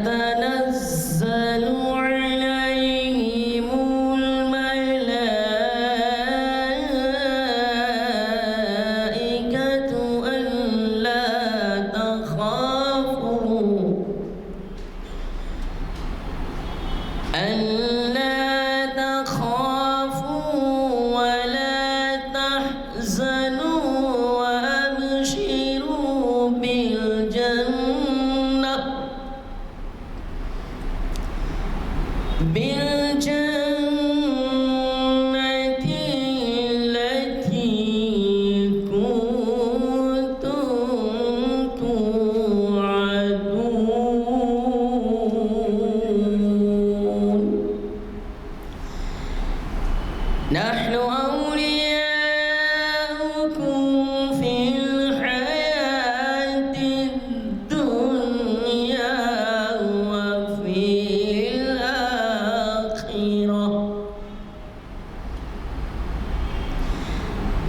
تتنزل عليهم الملائكة ألا تخافوا ولا تحزنوا وأبشروا بالجنة التي كنتم توعدون نحن أولياؤكم في الحياة الدنيا وفي الآخرة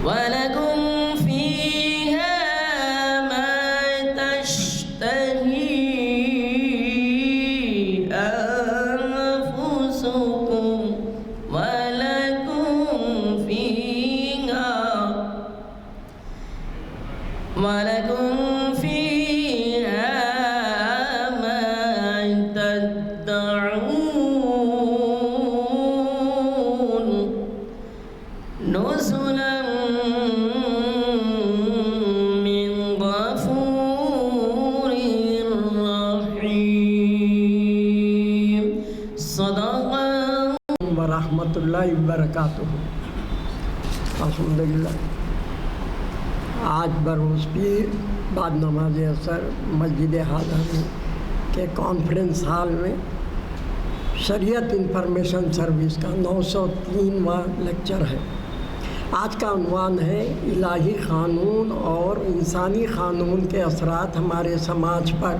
ولكم فيها ما تشتهي أنفسكم ولكم فيها ما تدعون نزلا من غفور رحيم صدق ورحمۃ اللہ وبرکاتہ۔ الحمدللہ آج بروز پیر بعد نماز اثر مسجد حاضر کے کانفرنس ہال میں شریعت انفارمیشن سروس کا 903واں لیکچر ہے۔ آج کا عنوان ہے الہی قانون اور انسانی قانون کے اثرات ہمارے سماج پر۔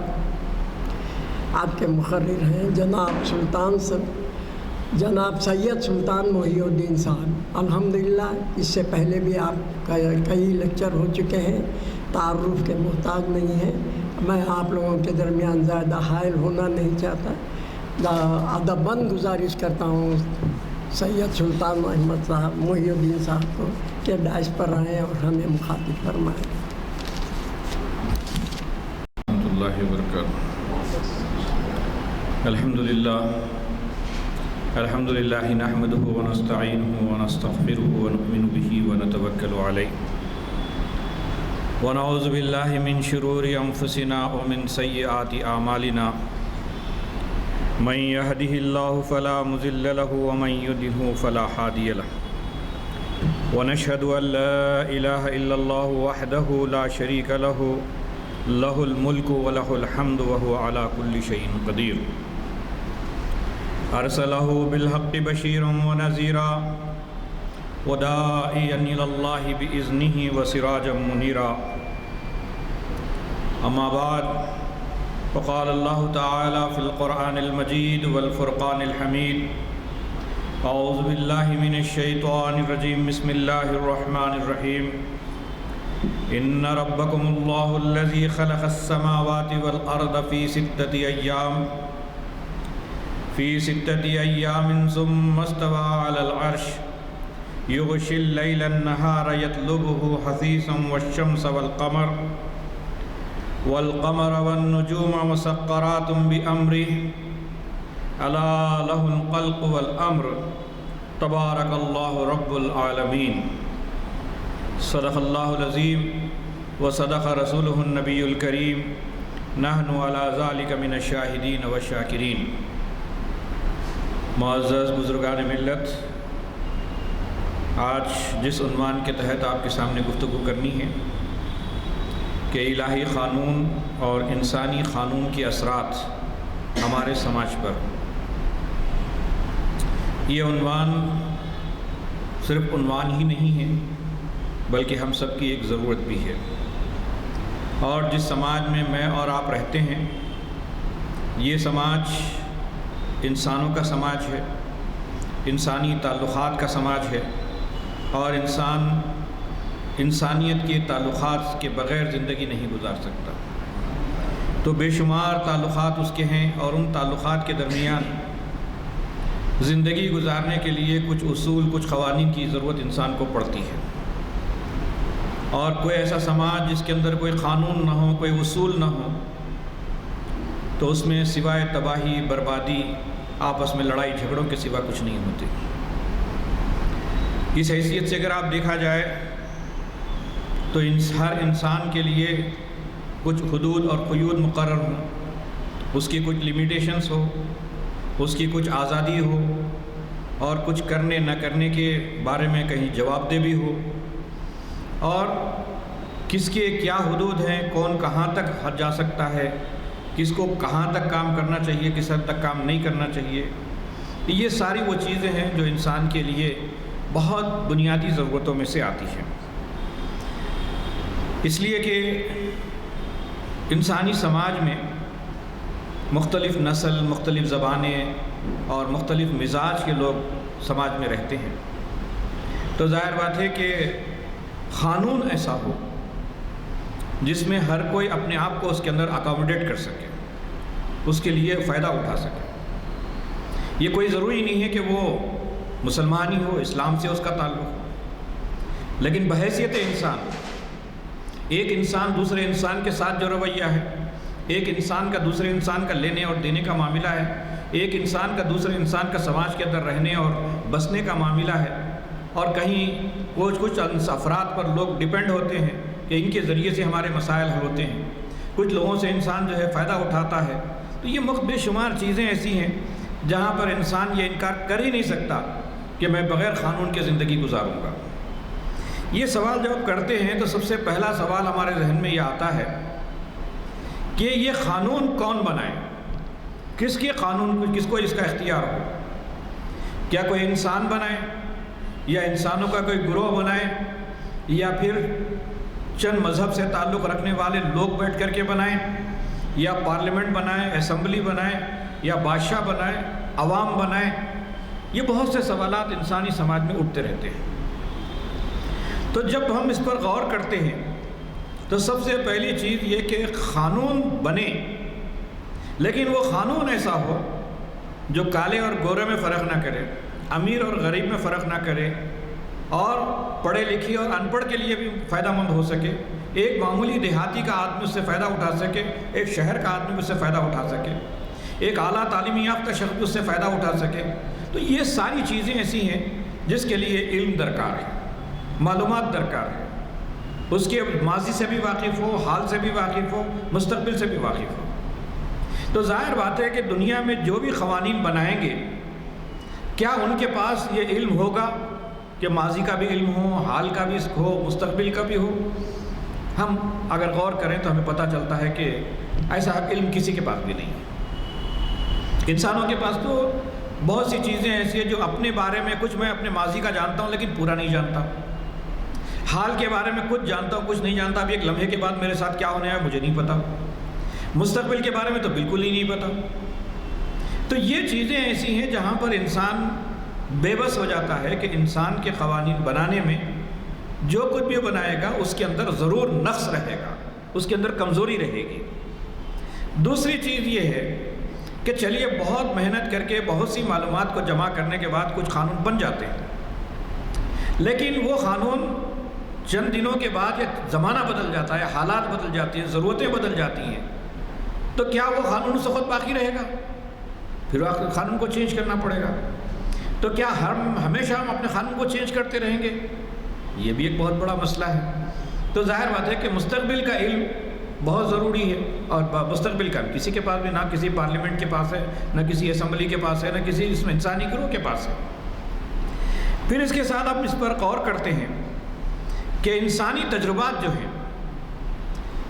آپ کے مقرر ہیں جناب سید سلطان محی الدین صاحب۔ الحمدللہ اس سے پہلے بھی آپ کا کئی لیکچر ہو چکے ہیں، تعارف کے محتاج نہیں ہیں۔ میں آپ لوگوں کے درمیان زیادہ حائل ہونا نہیں چاہتا، ادباً گزارش کرتا ہوں سید سلطان محمد صاحب محی الدین صاحب کو کہ ڈائس پر آئیں اور ہمیں مخاطب فرمائیں۔ ورحمۃ اللہ وبرکاتہ۔ الحمدللہ نحمدہ ونستعینہ ونستغفرہ ونؤمن بہ ونتوکل علیہ ونعوذ باللہ من شرور انفسنا ومن سیئات اعمالنا من یہدہ اللہ فلا مضل له ومن یضلل فلا ہادی له ونشهد ان لا الہ الا اللہ وحدہ لا شریک له له الملک وله الحمد وهو على كل شيء قدیر ارسلہ بالحق بشیرا ونذیرا وداعیا الی اللہ باذنہ وسراجا منیرا اما بعد فقال اللہ تعالی فی القرآن المجید والفرقان الحمید اعوذ باللہ من الشیطان الرجیم بسم اللہ الرحمن الرحیم ان ربکم اللہ الذی خلق السماوات والارض فی ستۃ ایام ثم استوى على العرش يغشي الليل النهار يطلبه حثيثا والشمس والقمر والنجوم مسخرات بأمره ألا له الخلق والأمر تبارك الله رب العالمين صدق الله العظيم وصدق رسوله النبي الكريم نحن على ذلك من الشاهدين والشاكرين۔ معزز بزرگان ملت، آج جس عنوان کے تحت آپ کے سامنے گفتگو کرنی ہے کہ الہی قانون اور انسانی قانون کے اثرات ہمارے سماج پر، یہ عنوان صرف عنوان ہی نہیں ہے بلکہ ہم سب کی ایک ضرورت بھی ہے۔ اور جس سماج میں میں اور آپ رہتے ہیں، یہ سماج انسانوں کا سماج ہے، انسانی تعلقات کا سماج ہے، اور انسان انسانیت کے تعلقات کے بغیر زندگی نہیں گزار سکتا۔ تو بے شمار تعلقات اس کے ہیں، اور ان تعلقات کے درمیان زندگی گزارنے کے لیے کچھ اصول، کچھ قوانین کی ضرورت انسان کو پڑتی ہے۔ اور کوئی ایسا سماج جس کے اندر کوئی قانون نہ ہو، کوئی اصول نہ ہو، تو اس میں سوائے تباہی، بربادی، آپس میں لڑائی جھگڑوں کے سوا کچھ نہیں ہوتے۔ اس حیثیت سے اگر آپ دیکھا جائے تو ہر انسان کے لیے کچھ حدود اور قیود مقرر ہوں، اس کی کچھ لیمیٹیشنز ہو، اس کی کچھ آزادی ہو، اور کچھ کرنے نہ کرنے کے بارے میں کہیں جواب دہ بھی ہو، اور کس کے کیا حدود ہیں، کون کہاں تک جا سکتا ہے، کس کو کہاں تک کام کرنا چاہیے، کس حد تک کام نہیں کرنا چاہیے۔ یہ ساری وہ چیزیں ہیں جو انسان کے لیے بہت بنیادی ضرورتوں میں سے آتی ہیں۔ اس لیے کہ انسانی سماج میں مختلف نسل، مختلف زبانیں اور مختلف مزاج کے لوگ سماج میں رہتے ہیں، تو ظاہر بات ہے کہ قانون ایسا ہو جس میں ہر کوئی اپنے آپ کو اس کے اندر اکاموڈیٹ کر سکے، اس کے لیے فائدہ اٹھا سکے۔ یہ کوئی ضروری نہیں ہے کہ وہ مسلمان ہی ہو، اسلام سے اس کا تعلق ہو، لیکن بحیثیت انسان، ایک انسان دوسرے انسان کے ساتھ جو رویہ ہے، ایک انسان کا دوسرے انسان کا لینے اور دینے کا معاملہ ہے، ایک انسان کا دوسرے انسان کا سماج کے اندر رہنے اور بسنے کا معاملہ ہے، اور کہیں کچھ افراد پر لوگ ڈیپینڈ ہوتے ہیں کہ ان کے ذریعے سے ہمارے مسائل حل ہوتے ہیں، کچھ لوگوں سے انسان جو ہے فائدہ اٹھاتا ہے۔ تو یہ بے شمار چیزیں ایسی ہیں جہاں پر انسان یہ انکار کر ہی نہیں سکتا کہ میں بغیر قانون کے زندگی گزاروں گا۔ یہ سوال جب آپ کرتے ہیں تو سب سے پہلا سوال ہمارے ذہن میں یہ آتا ہے کہ یہ قانون کون بنائے، کس کے قانون، کس کو اس کا اختیار ہو؟ کیا کوئی انسان بنائے، یا انسانوں کا کوئی گروہ بنائے، یا پھر چند مذہب سے تعلق رکھنے والے لوگ بیٹھ کر کے بنائیں، یا پارلیمنٹ بنائیں، اسمبلی بنائیں، یا بادشاہ بنائیں، عوام بنائیں؟ یہ بہت سے سوالات انسانی سماج میں اٹھتے رہتے ہیں۔ تو جب ہم اس پر غور کرتے ہیں تو سب سے پہلی چیز یہ کہ قانون بنے، لیکن وہ قانون ایسا ہو جو کالے اور گورے میں فرق نہ کرے، امیر اور غریب میں فرق نہ کرے، اور پڑھے لکھے اور ان پڑھ کے لیے بھی فائدہ مند ہو سکے، ایک معمولی دیہاتی کا آدمی اس سے فائدہ اٹھا سکے، ایک شہر کا آدمی اس سے فائدہ اٹھا سکے، ایک اعلیٰ تعلیمی یافتہ شخص اس سے فائدہ اٹھا سکے۔ تو یہ ساری چیزیں ایسی ہیں جس کے لیے علم درکار ہے، معلومات درکار ہے، اس کے ماضی سے بھی واقف ہو، حال سے بھی واقف ہو، مستقبل سے بھی واقف ہو۔ تو ظاہر بات ہے کہ دنیا میں جو بھی قوانین بنائیں گے، کیا ان کے پاس یہ علم ہوگا کہ ماضی کا بھی علم ہو، حال کا بھی ہو، مستقبل کا بھی ہو؟ ہم اگر غور کریں تو ہمیں پتہ چلتا ہے کہ ایسا علم کسی کے پاس بھی نہیں ہے۔ انسانوں کے پاس تو بہت سی چیزیں ایسی ہیں جو اپنے بارے میں کچھ میں اپنے ماضی کا جانتا ہوں لیکن پورا نہیں جانتا، حال کے بارے میں کچھ جانتا ہوں کچھ نہیں جانتا، ابھی ایک لمحے کے بعد میرے ساتھ کیا ہونے ہے مجھے نہیں پتا، مستقبل کے بارے میں تو بالکل ہی نہیں پتا۔ تو یہ چیزیں ایسی ہیں جہاں پر انسان بے بس ہو جاتا ہے کہ انسان کے قوانین بنانے میں جو کچھ بھی بنائے گا اس کے اندر ضرور نقص رہے گا، اس کے اندر کمزوری رہے گی۔ دوسری چیز یہ ہے کہ چلیے بہت محنت کر کے بہت سی معلومات کو جمع کرنے کے بعد کچھ قانون بن جاتے ہیں، لیکن وہ قانون چند دنوں کے بعد یا زمانہ بدل جاتا ہے، حالات بدل جاتی ہیں، ضرورتیں بدل جاتی ہیں، تو کیا وہ قانون اس وقت باقی رہے گا؟ پھر قانون کو چینج کرنا پڑے گا۔ تو کیا ہمیشہ ہم اپنے قانون کو چینج کرتے رہیں گے؟ یہ بھی ایک بہت بڑا مسئلہ ہے۔ تو ظاہر بات ہے کہ مستقبل کا علم بہت ضروری ہے، اور مستقبل کا کسی کے پاس بھی، نہ کسی پارلیمنٹ کے پاس ہے، نہ کسی اسمبلی کے پاس ہے، نہ کسی اس میں انسانی گروہ کے پاس ہے۔ پھر اس کے ساتھ ہم اس پر غور کرتے ہیں کہ انسانی تجربات جو ہیں،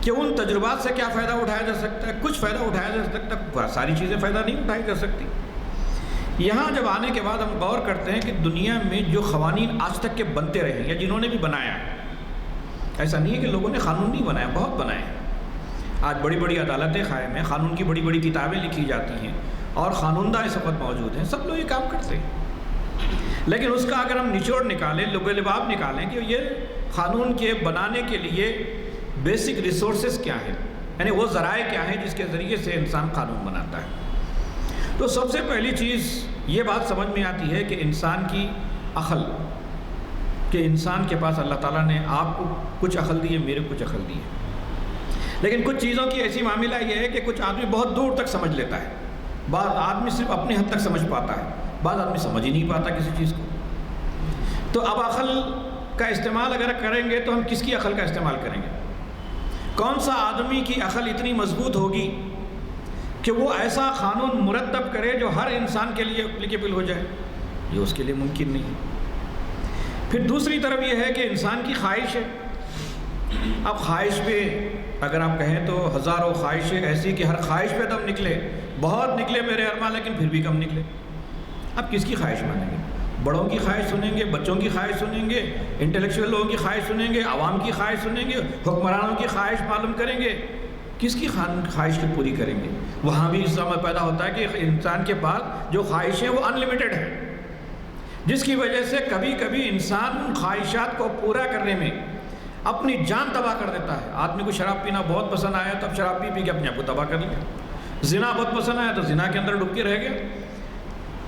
کہ ان تجربات سے کیا فائدہ اٹھایا جا سکتا ہے۔ کچھ فائدہ اٹھایا جا سکتا ہے، ساری چیزیں فائدہ نہیں اٹھائی جا سکتی۔ یہاں جب آنے کے بعد ہم غور کرتے ہیں کہ دنیا میں جو قوانین آج تک کے بنتے رہے ہیں یا جنہوں نے بھی بنایا ہے، ایسا نہیں ہے کہ لوگوں نے قانون نہیں بنایا، بہت بنائے ہیں۔ آج بڑی بڑی عدالتیں قائم ہیں، قانون کی بڑی بڑی کتابیں لکھی جاتی ہیں، اور قانون داں اس وقت موجود ہیں، سب لوگ یہ کام کرتے ہیں۔ لیکن اس کا اگر ہم نچوڑ نکالیں، لب لباب نکالیں کہ یہ قانون کے بنانے کے لیے بیسک ریسورسز کیا ہیں، یعنی وہ ذرائع کیا ہیں جس کے ذریعے سے انسان قانون بناتا ہے، تو سب سے پہلی چیز یہ بات سمجھ میں آتی ہے کہ انسان کی عقل، کہ انسان کے پاس اللہ تعالیٰ نے آپ کو کچھ عقل دی ہے، میرے کچھ عقل دی ہے۔ لیکن کچھ چیزوں کی ایسی معاملہ یہ ہے کہ کچھ آدمی بہت دور تک سمجھ لیتا ہے، بعض آدمی صرف اپنے حد تک سمجھ پاتا ہے، بعض آدمی سمجھ ہی نہیں پاتا کسی چیز کو۔ تو اب عقل کا استعمال اگر کریں گے تو ہم کس کی عقل کا استعمال کریں گے؟ کون سا آدمی کی عقل اتنی مضبوط ہوگی کہ وہ ایسا قانون مرتب کرے جو ہر انسان کے لیے اپلیکیبل ہو جائے؟ یہ اس کے لیے ممکن نہیں ہے۔ پھر دوسری طرف یہ ہے کہ انسان کی خواہش ہے۔ اب خواہش پہ اگر آپ کہیں تو ہزاروں خواہشیں ایسی کہ ہر خواہش پہ دم نکلے، بہت نکلے میرے ارمان، لیکن پھر بھی کم نکلے۔ اب کس کی خواہش مانیں گے؟ بڑوں کی خواہش سنیں گے، بچوں کی خواہش سنیں گے، انٹلیکچوئل لوگوں کی خواہش سنیں گے، عوام کی خواہش سنیں گے، حکمرانوں کی خواہش معلوم کریں گے؟ کس کی خواہش کی پوری کریں گے؟ وہاں بھی اس سمجھ پیدا ہوتا ہے کہ انسان کے پاس جو خواہشیں وہ ان لمیٹڈ ہیں، جس کی وجہ سے کبھی کبھی انسان ان خواہشات کو پورا کرنے میں اپنی جان تباہ کر دیتا ہے۔ آدمی کو شراب پینا بہت پسند آیا تو اب شراب پی کے اپنے آپ کو تباہ کر لیا، زنا بہت پسند آیا تو زنا کے اندر ڈوب کے رہ گیا،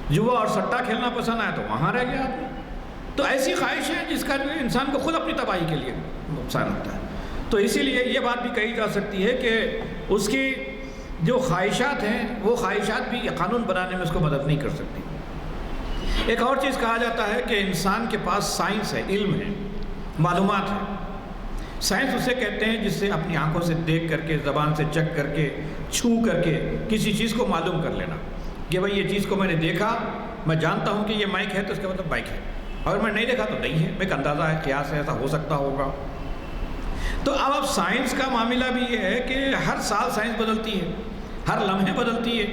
جوا اور سٹا کھیلنا پسند آیا تو وہاں رہ گیا آدمی۔ تو ایسی خواہش ہے جس کا انسان کو خود اپنی تباہی کے لیے نقصان ہوتا ہے۔ تو اسی لیے یہ بات بھی کہی جا سکتی ہے کہ اس کی جو خواہشات ہیں وہ خواہشات بھی قانون بنانے میں اس کو مدد نہیں کر سکتی۔ ایک اور چیز کہا جاتا ہے کہ انسان کے پاس سائنس ہے، علم ہے، معلومات ہے۔ سائنس اسے کہتے ہیں جس سے اپنی آنکھوں سے دیکھ کر کے، زبان سے چکھ کر کے، چھو کر کے کسی چیز کو معلوم کر لینا کہ بھائی یہ چیز کو میں نے دیکھا، میں جانتا ہوں کہ یہ مائک ہے تو اس کا مطلب بائک ہے، اگر میں نہیں دیکھا تو نہیں ہے، ایک اندازہ ہے، قیاس ہے، ایسا ہو سکتا ہوگا۔ تو اب سائنس کا معاملہ بھی یہ ہے کہ ہر سال سائنس بدلتی ہے، ہر لمحے بدلتی ہے۔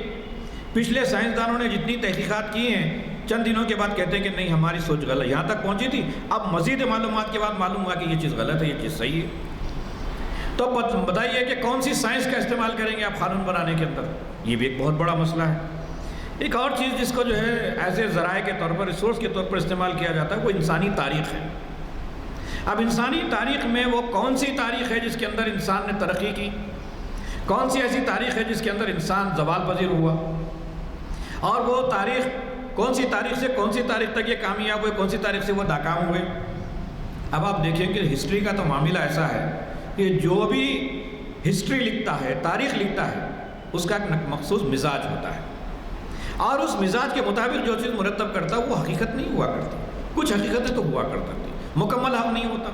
پچھلے سائنسدانوں نے جتنی تحقیقات کی ہیں، چند دنوں کے بعد کہتے ہیں کہ نہیں ہماری سوچ غلط یہاں تک پہنچی تھی، اب مزید معلومات کے بعد معلوم ہوا کہ یہ چیز غلط ہے، یہ چیز صحیح ہے۔ تو بتائیے کہ کون سی سائنس کا استعمال کریں گے آپ قانون بنانے کے اندر؟ یہ بھی ایک بہت بڑا مسئلہ ہے۔ ایک اور چیز جس کو جو ہے ایز اے ذرائع کے طور پر، ریسورس کے طور پر استعمال کیا جاتا ہے، وہ انسانی تاریخ ہے۔ اب انسانی تاریخ میں وہ کون سی تاریخ ہے جس کے اندر انسان نے ترقی کی؟ کون سی ایسی تاریخ ہے جس کے اندر انسان زوال پذیر ہوا؟ اور وہ تاریخ کون سی تاریخ سے کون سی تاریخ تک یہ کامیاب ہوئے، کون سی تاریخ سے وہ ناکام ہوئے؟ اب آپ دیکھیں کہ ہسٹری کا تو معاملہ ایسا ہے کہ جو بھی ہسٹری لکھتا ہے، تاریخ لکھتا ہے، اس کا ایک مخصوص مزاج ہوتا ہے، اور اس مزاج کے مطابق جو چیز مرتب کرتا ہے وہ حقیقت نہیں ہوا کرتی۔ کچھ حقیقتیں تو ہوا کرتا تھی، مکمل حق نہیں ہوتا۔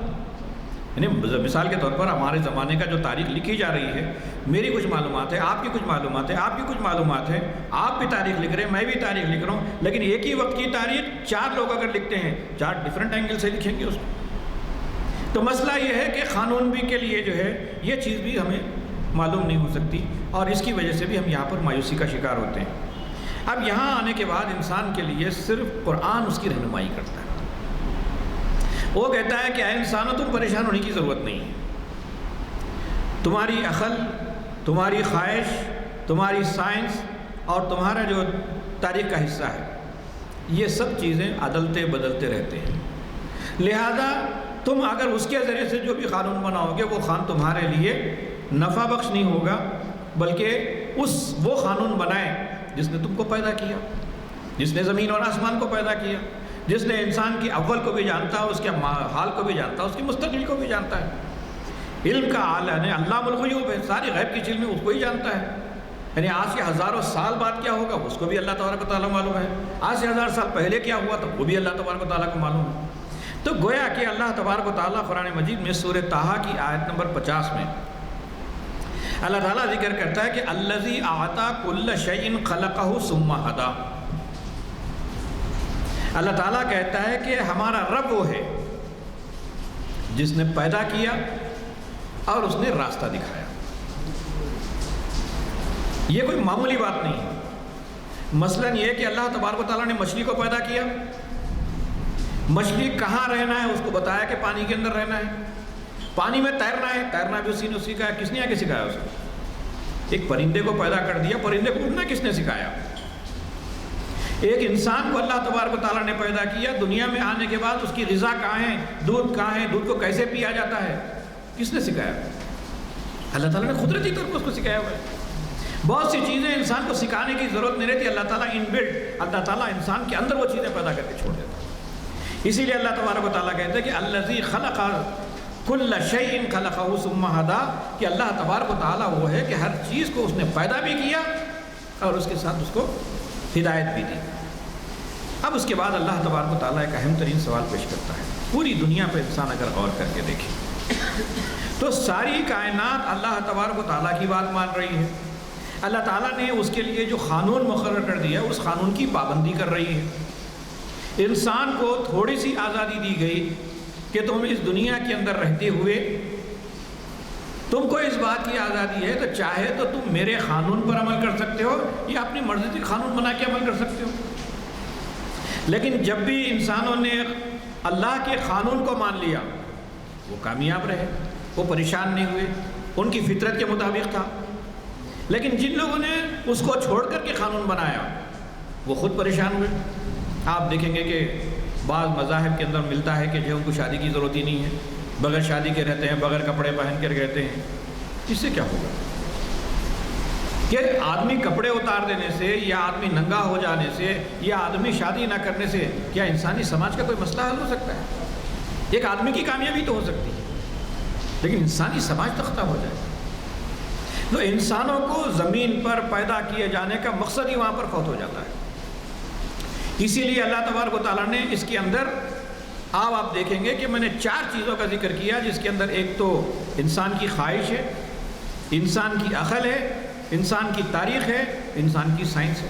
یعنی مثال کے طور پر ہمارے زمانے کا جو تاریخ لکھی جا رہی ہے، میری کچھ معلومات ہے، آپ کی کچھ معلومات ہے، آپ کی کچھ معلومات ہے، آپ بھی تاریخ لکھ رہے ہیں، میں بھی تاریخ لکھ رہا ہوں، لیکن ایک ہی وقت کی تاریخ چار لوگ اگر لکھتے ہیں، چار ڈیفرنٹ اینگل سے لکھیں گے اس میں۔ تو مسئلہ یہ ہے کہ قانون بھی کے لیے جو ہے یہ چیز بھی ہمیں معلوم نہیں ہو سکتی، اور اس کی وجہ سے بھی ہم یہاں پر مایوسی کا شکار ہوتے ہیں۔ اب یہاں آنے کے بعد انسان کے لیے صرف قرآن اس کی رہنمائی کرتا ہے۔ وہ کہتا ہے کہ اے انسانوں، تم پریشان ہونے کی ضرورت نہیں ہے، تمہاری عقل، تمہاری خواہش، تمہاری سائنس اور تمہارا جو تاریخ کا حصہ ہے، یہ سب چیزیں عدلتے بدلتے رہتے ہیں، لہذا تم اگر اس کے ذریعے سے جو بھی قانون بناؤ گے وہ تمہارے لیے نفع بخش نہیں ہوگا، بلکہ وہ قانون بنائے جس نے تم کو پیدا کیا، جس نے زمین اور آسمان کو پیدا کیا، جس نے انسان کی اول کو بھی جانتا ہے، اس کے حال کو بھی جانتا ہے، اس کی مستقبل کو بھی جانتا ہے۔ علم کا عالم ہے، علام الغیوب ہے، ساری غیب کی چیز میں اس کو ہی جانتا ہے۔ یعنی آج سے ہزاروں سال بعد کیا ہوگا اس کو بھی اللہ تبارک و تعالیٰ معلوم ہے، آج سے 1000 سال پہلے کیا ہوا تو وہ بھی اللہ تبارک و تعالیٰ کو معلوم ہے۔ تو گویا کہ اللہ تبارک و تعالیٰ قرآن مجید میں سورہ طٰہٰ کی آیت نمبر 50 میں اللہ تعالیٰ ذکر کرتا ہے کہ الذی اعطی کل شیء خلقہ ثم ہدی. اللہ تعالیٰ کہتا ہے کہ ہمارا رب وہ ہے جس نے پیدا کیا اور اس نے راستہ دکھایا. یہ کوئی معمولی بات نہیں ہے. مثلاً یہ کہ اللہ تبارک و تعالیٰ نے مچھلی کو پیدا کیا، مچھلی کہاں رہنا ہے اس کو بتایا کہ پانی کے اندر رہنا ہے، پانی میں تیرنا ہے، تیرنا بھی اسی نے سکھایا. کس نے آ کے سکھایا اس کو؟ ایک پرندے کو پیدا کر دیا، پرندے کو اڑنا کس نے سکھایا؟ ایک انسان کو اللہ تبارک و تعالیٰ نے پیدا کیا، دنیا میں آنے کے بعد اس کی غذا کہاں ہے، دودھ کہاں ہے، دودھ کو کیسے پیا جاتا ہے، کس نے سکھایا؟ اللہ تعالیٰ نے قدرتی طور پر اس کو سکھایا ہوا ہے. بہت سی چیزیں انسان کو سکھانے کی ضرورت نہیں رہتی، اللہ تعالیٰ ان بلڈ، اللہ تعالیٰ انسان کے اندر وہ چیزیں پیدا کر کے چھوڑ دیتا ہے. اسی لیے اللہ تبارک و تعالیٰ کہتے ہیں کہ الذی خلق کل شیء خلقہ ثم ہدی، کہ اللہ تبارک و تعالیٰ وہ ہے کہ ہر چیز کو اس نے پیدا بھی کیا اور اس کے ساتھ اس کو ہدایت بھی دی. اب اس کے بعد اللہ تبارک و تعالیٰ ایک اہم ترین سوال پیش کرتا ہے. پوری دنیا پہ انسان اگر غور کر کے دیکھے تو ساری کائنات اللہ تبارک و تعالیٰ کی بات مان رہی ہے. اللہ تعالیٰ نے اس کے لیے جو قانون مقرر کر دیا اس قانون کی پابندی کر رہی ہے. انسان کو تھوڑی سی آزادی دی گئی کہ تم اس دنیا کے اندر رہتے ہوئے تم کو اس بات کی آزادی ہے تو چاہے تو تم میرے قانون پر عمل کر سکتے ہو یا اپنی مرضی سے قانون بنا کے عمل کر سکتے ہو. لیکن جب بھی انسانوں نے اللہ کے قانون کو مان لیا وہ کامیاب رہے، وہ پریشان نہیں ہوئے، ان کی فطرت کے مطابق تھا. لیکن جن لوگوں نے اس کو چھوڑ کر کے قانون بنایا وہ خود پریشان ہوئے. آپ دیکھیں گے کہ بعض مذاہب کے اندر ملتا ہے کہ جو ان کو شادی کی ضرورت ہی نہیں ہے، بغیر شادی کے رہتے ہیں، بغیر کپڑے پہن کر رہتے ہیں. اس سے کیا ہوگا کہ آدمی کپڑے اتار دینے سے یا آدمی ننگا ہو جانے سے یا آدمی شادی نہ کرنے سے کیا انسانی سماج کا کوئی مسئلہ حل ہو سکتا ہے؟ ایک آدمی کی کامیابی تو ہو سکتی ہے لیکن انسانی سماج تختہ ہو جائے. تو انسانوں کو زمین پر پیدا کیے جانے کا مقصد ہی وہاں پر فوت ہو جاتا ہے. اسی لیے اللہ تبارک و تعالیٰ نے اس کے اندر آپ دیکھیں گے کہ میں نے 4 چیزوں کا ذکر کیا جس کے اندر ایک تو انسان کی خواہش ہے، انسان کی عقل ہے، انسان کی تاریخ ہے، انسان کی سائنس ہے.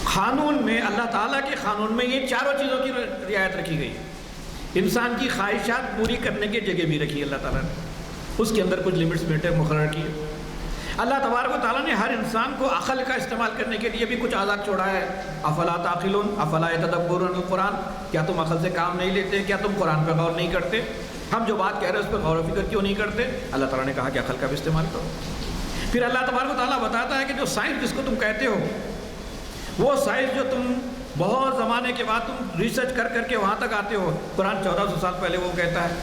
قانون میں اللہ تعالیٰ کے قانون میں یہ چاروں چیزوں کی رعایت رکھی گئی. انسان کی خواہشات پوری کرنے کی جگہ بھی رکھی اللہ تعالیٰ نے، اس کے اندر کچھ لمٹس مقرر کیے. اللہ تبارک و تعالیٰ نے ہر انسان کو عقل کا استعمال کرنے کے لیے بھی کچھ آزاد چھوڑا ہے. افلا تعقلون افلا یتدبرون القرآن، کیا تم عقل سے کام نہیں لیتے؟ کیا تم قرآن پہ غور نہیں کرتے؟ ہم جو بات کہہ رہے ہیں اس پہ غور و فکر کیوں نہیں کرتے؟ اللہ تعالیٰ نے کہا کہ عقل کا بھی استعمال کرو. پھر اللہ تبارک و تعالیٰ بتاتا ہے کہ جو سائنس جس کو تم کہتے ہو، وہ سائنس جو تم بہت زمانے کے بعد تم ریسرچ کر کر کے وہاں تک آتے ہو، قرآن 1400 سال پہلے وہ کہتا ہے.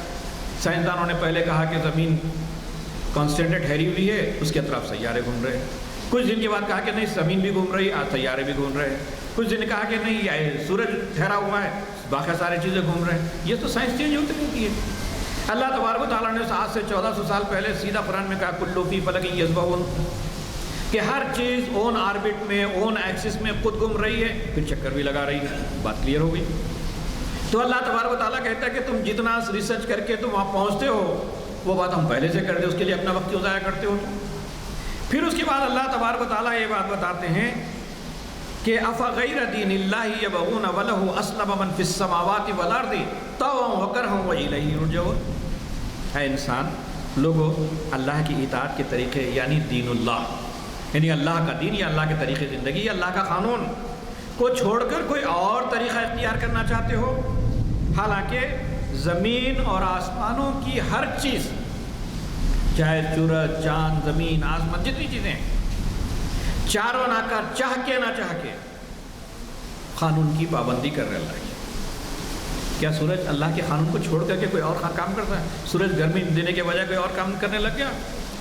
سائنسدانوں نے پہلے کہا کہ زمین کانسٹینٹ ٹھہری ہوئی ہے، اس کے اطراف سیارے گھوم رہے ہیں. کچھ دن کے بعد کہا کہ نہیں زمین بھی گھوم رہی ہے، سیارے بھی گھوم رہے ہیں. کچھ دن کہا کہ نہیں سورج ٹھہرا ہوا ہے، باقی سارے چیزیں گھوم رہے ہیں. یہ تو سائنس چینج ہوتی رہتی ہے. اللہ تبارک و تعالیٰ نے آج سے 1400 سال پہلے سیدھا قرآن میں کہا کل فی فلک یسبحون، کہ ہر چیز اون آربٹ میں اون ایکسس میں خود گھوم رہی ہے، پھر چکر بھی لگا رہی ہے. بات کلیئر ہو گئی. تو اللہ تبارک و تعالیٰ کہتا ہے کہ تم جتنا ریسرچ کر کے تم وہاں پہنچتے ہو وہ بات ہم پہلے سے کر دیں، اس کے لیے اپنا وقت کیوں ضائع کرتے ہو؟ پھر اس کے بعد اللہ تبارک و تعالیٰ یہ بات بتاتے ہیں کہ افغیر دین اللہ یبغون ولہ اسلم من فی السماوات والارض طوعا وکرہا والیہ یرجعون. اے انسان، لوگوں اللہ کی اطاعت کے طریقے یعنی دین اللہ، یعنی اللہ کا دین یا اللہ کے طریقے زندگی یا اللہ کا قانون کو چھوڑ کر کوئی اور طریقہ اختیار کرنا چاہتے ہو. حالانکہ زمین اور آسمانوں کی ہر چیز، چاہے سورج، چاند، زمین، آسمان، جتنی چیزیں چاروں ناکار چاہ کے نہ چاہ کے قانون کی پابندی کر رہے اللہ کی. کیا سورج اللہ کے قانون کو چھوڑ کر کے کوئی اور کام کرتا ہے؟ سورج گرمی دینے کے بجائے کوئی اور کام کرنے لگ گیا؟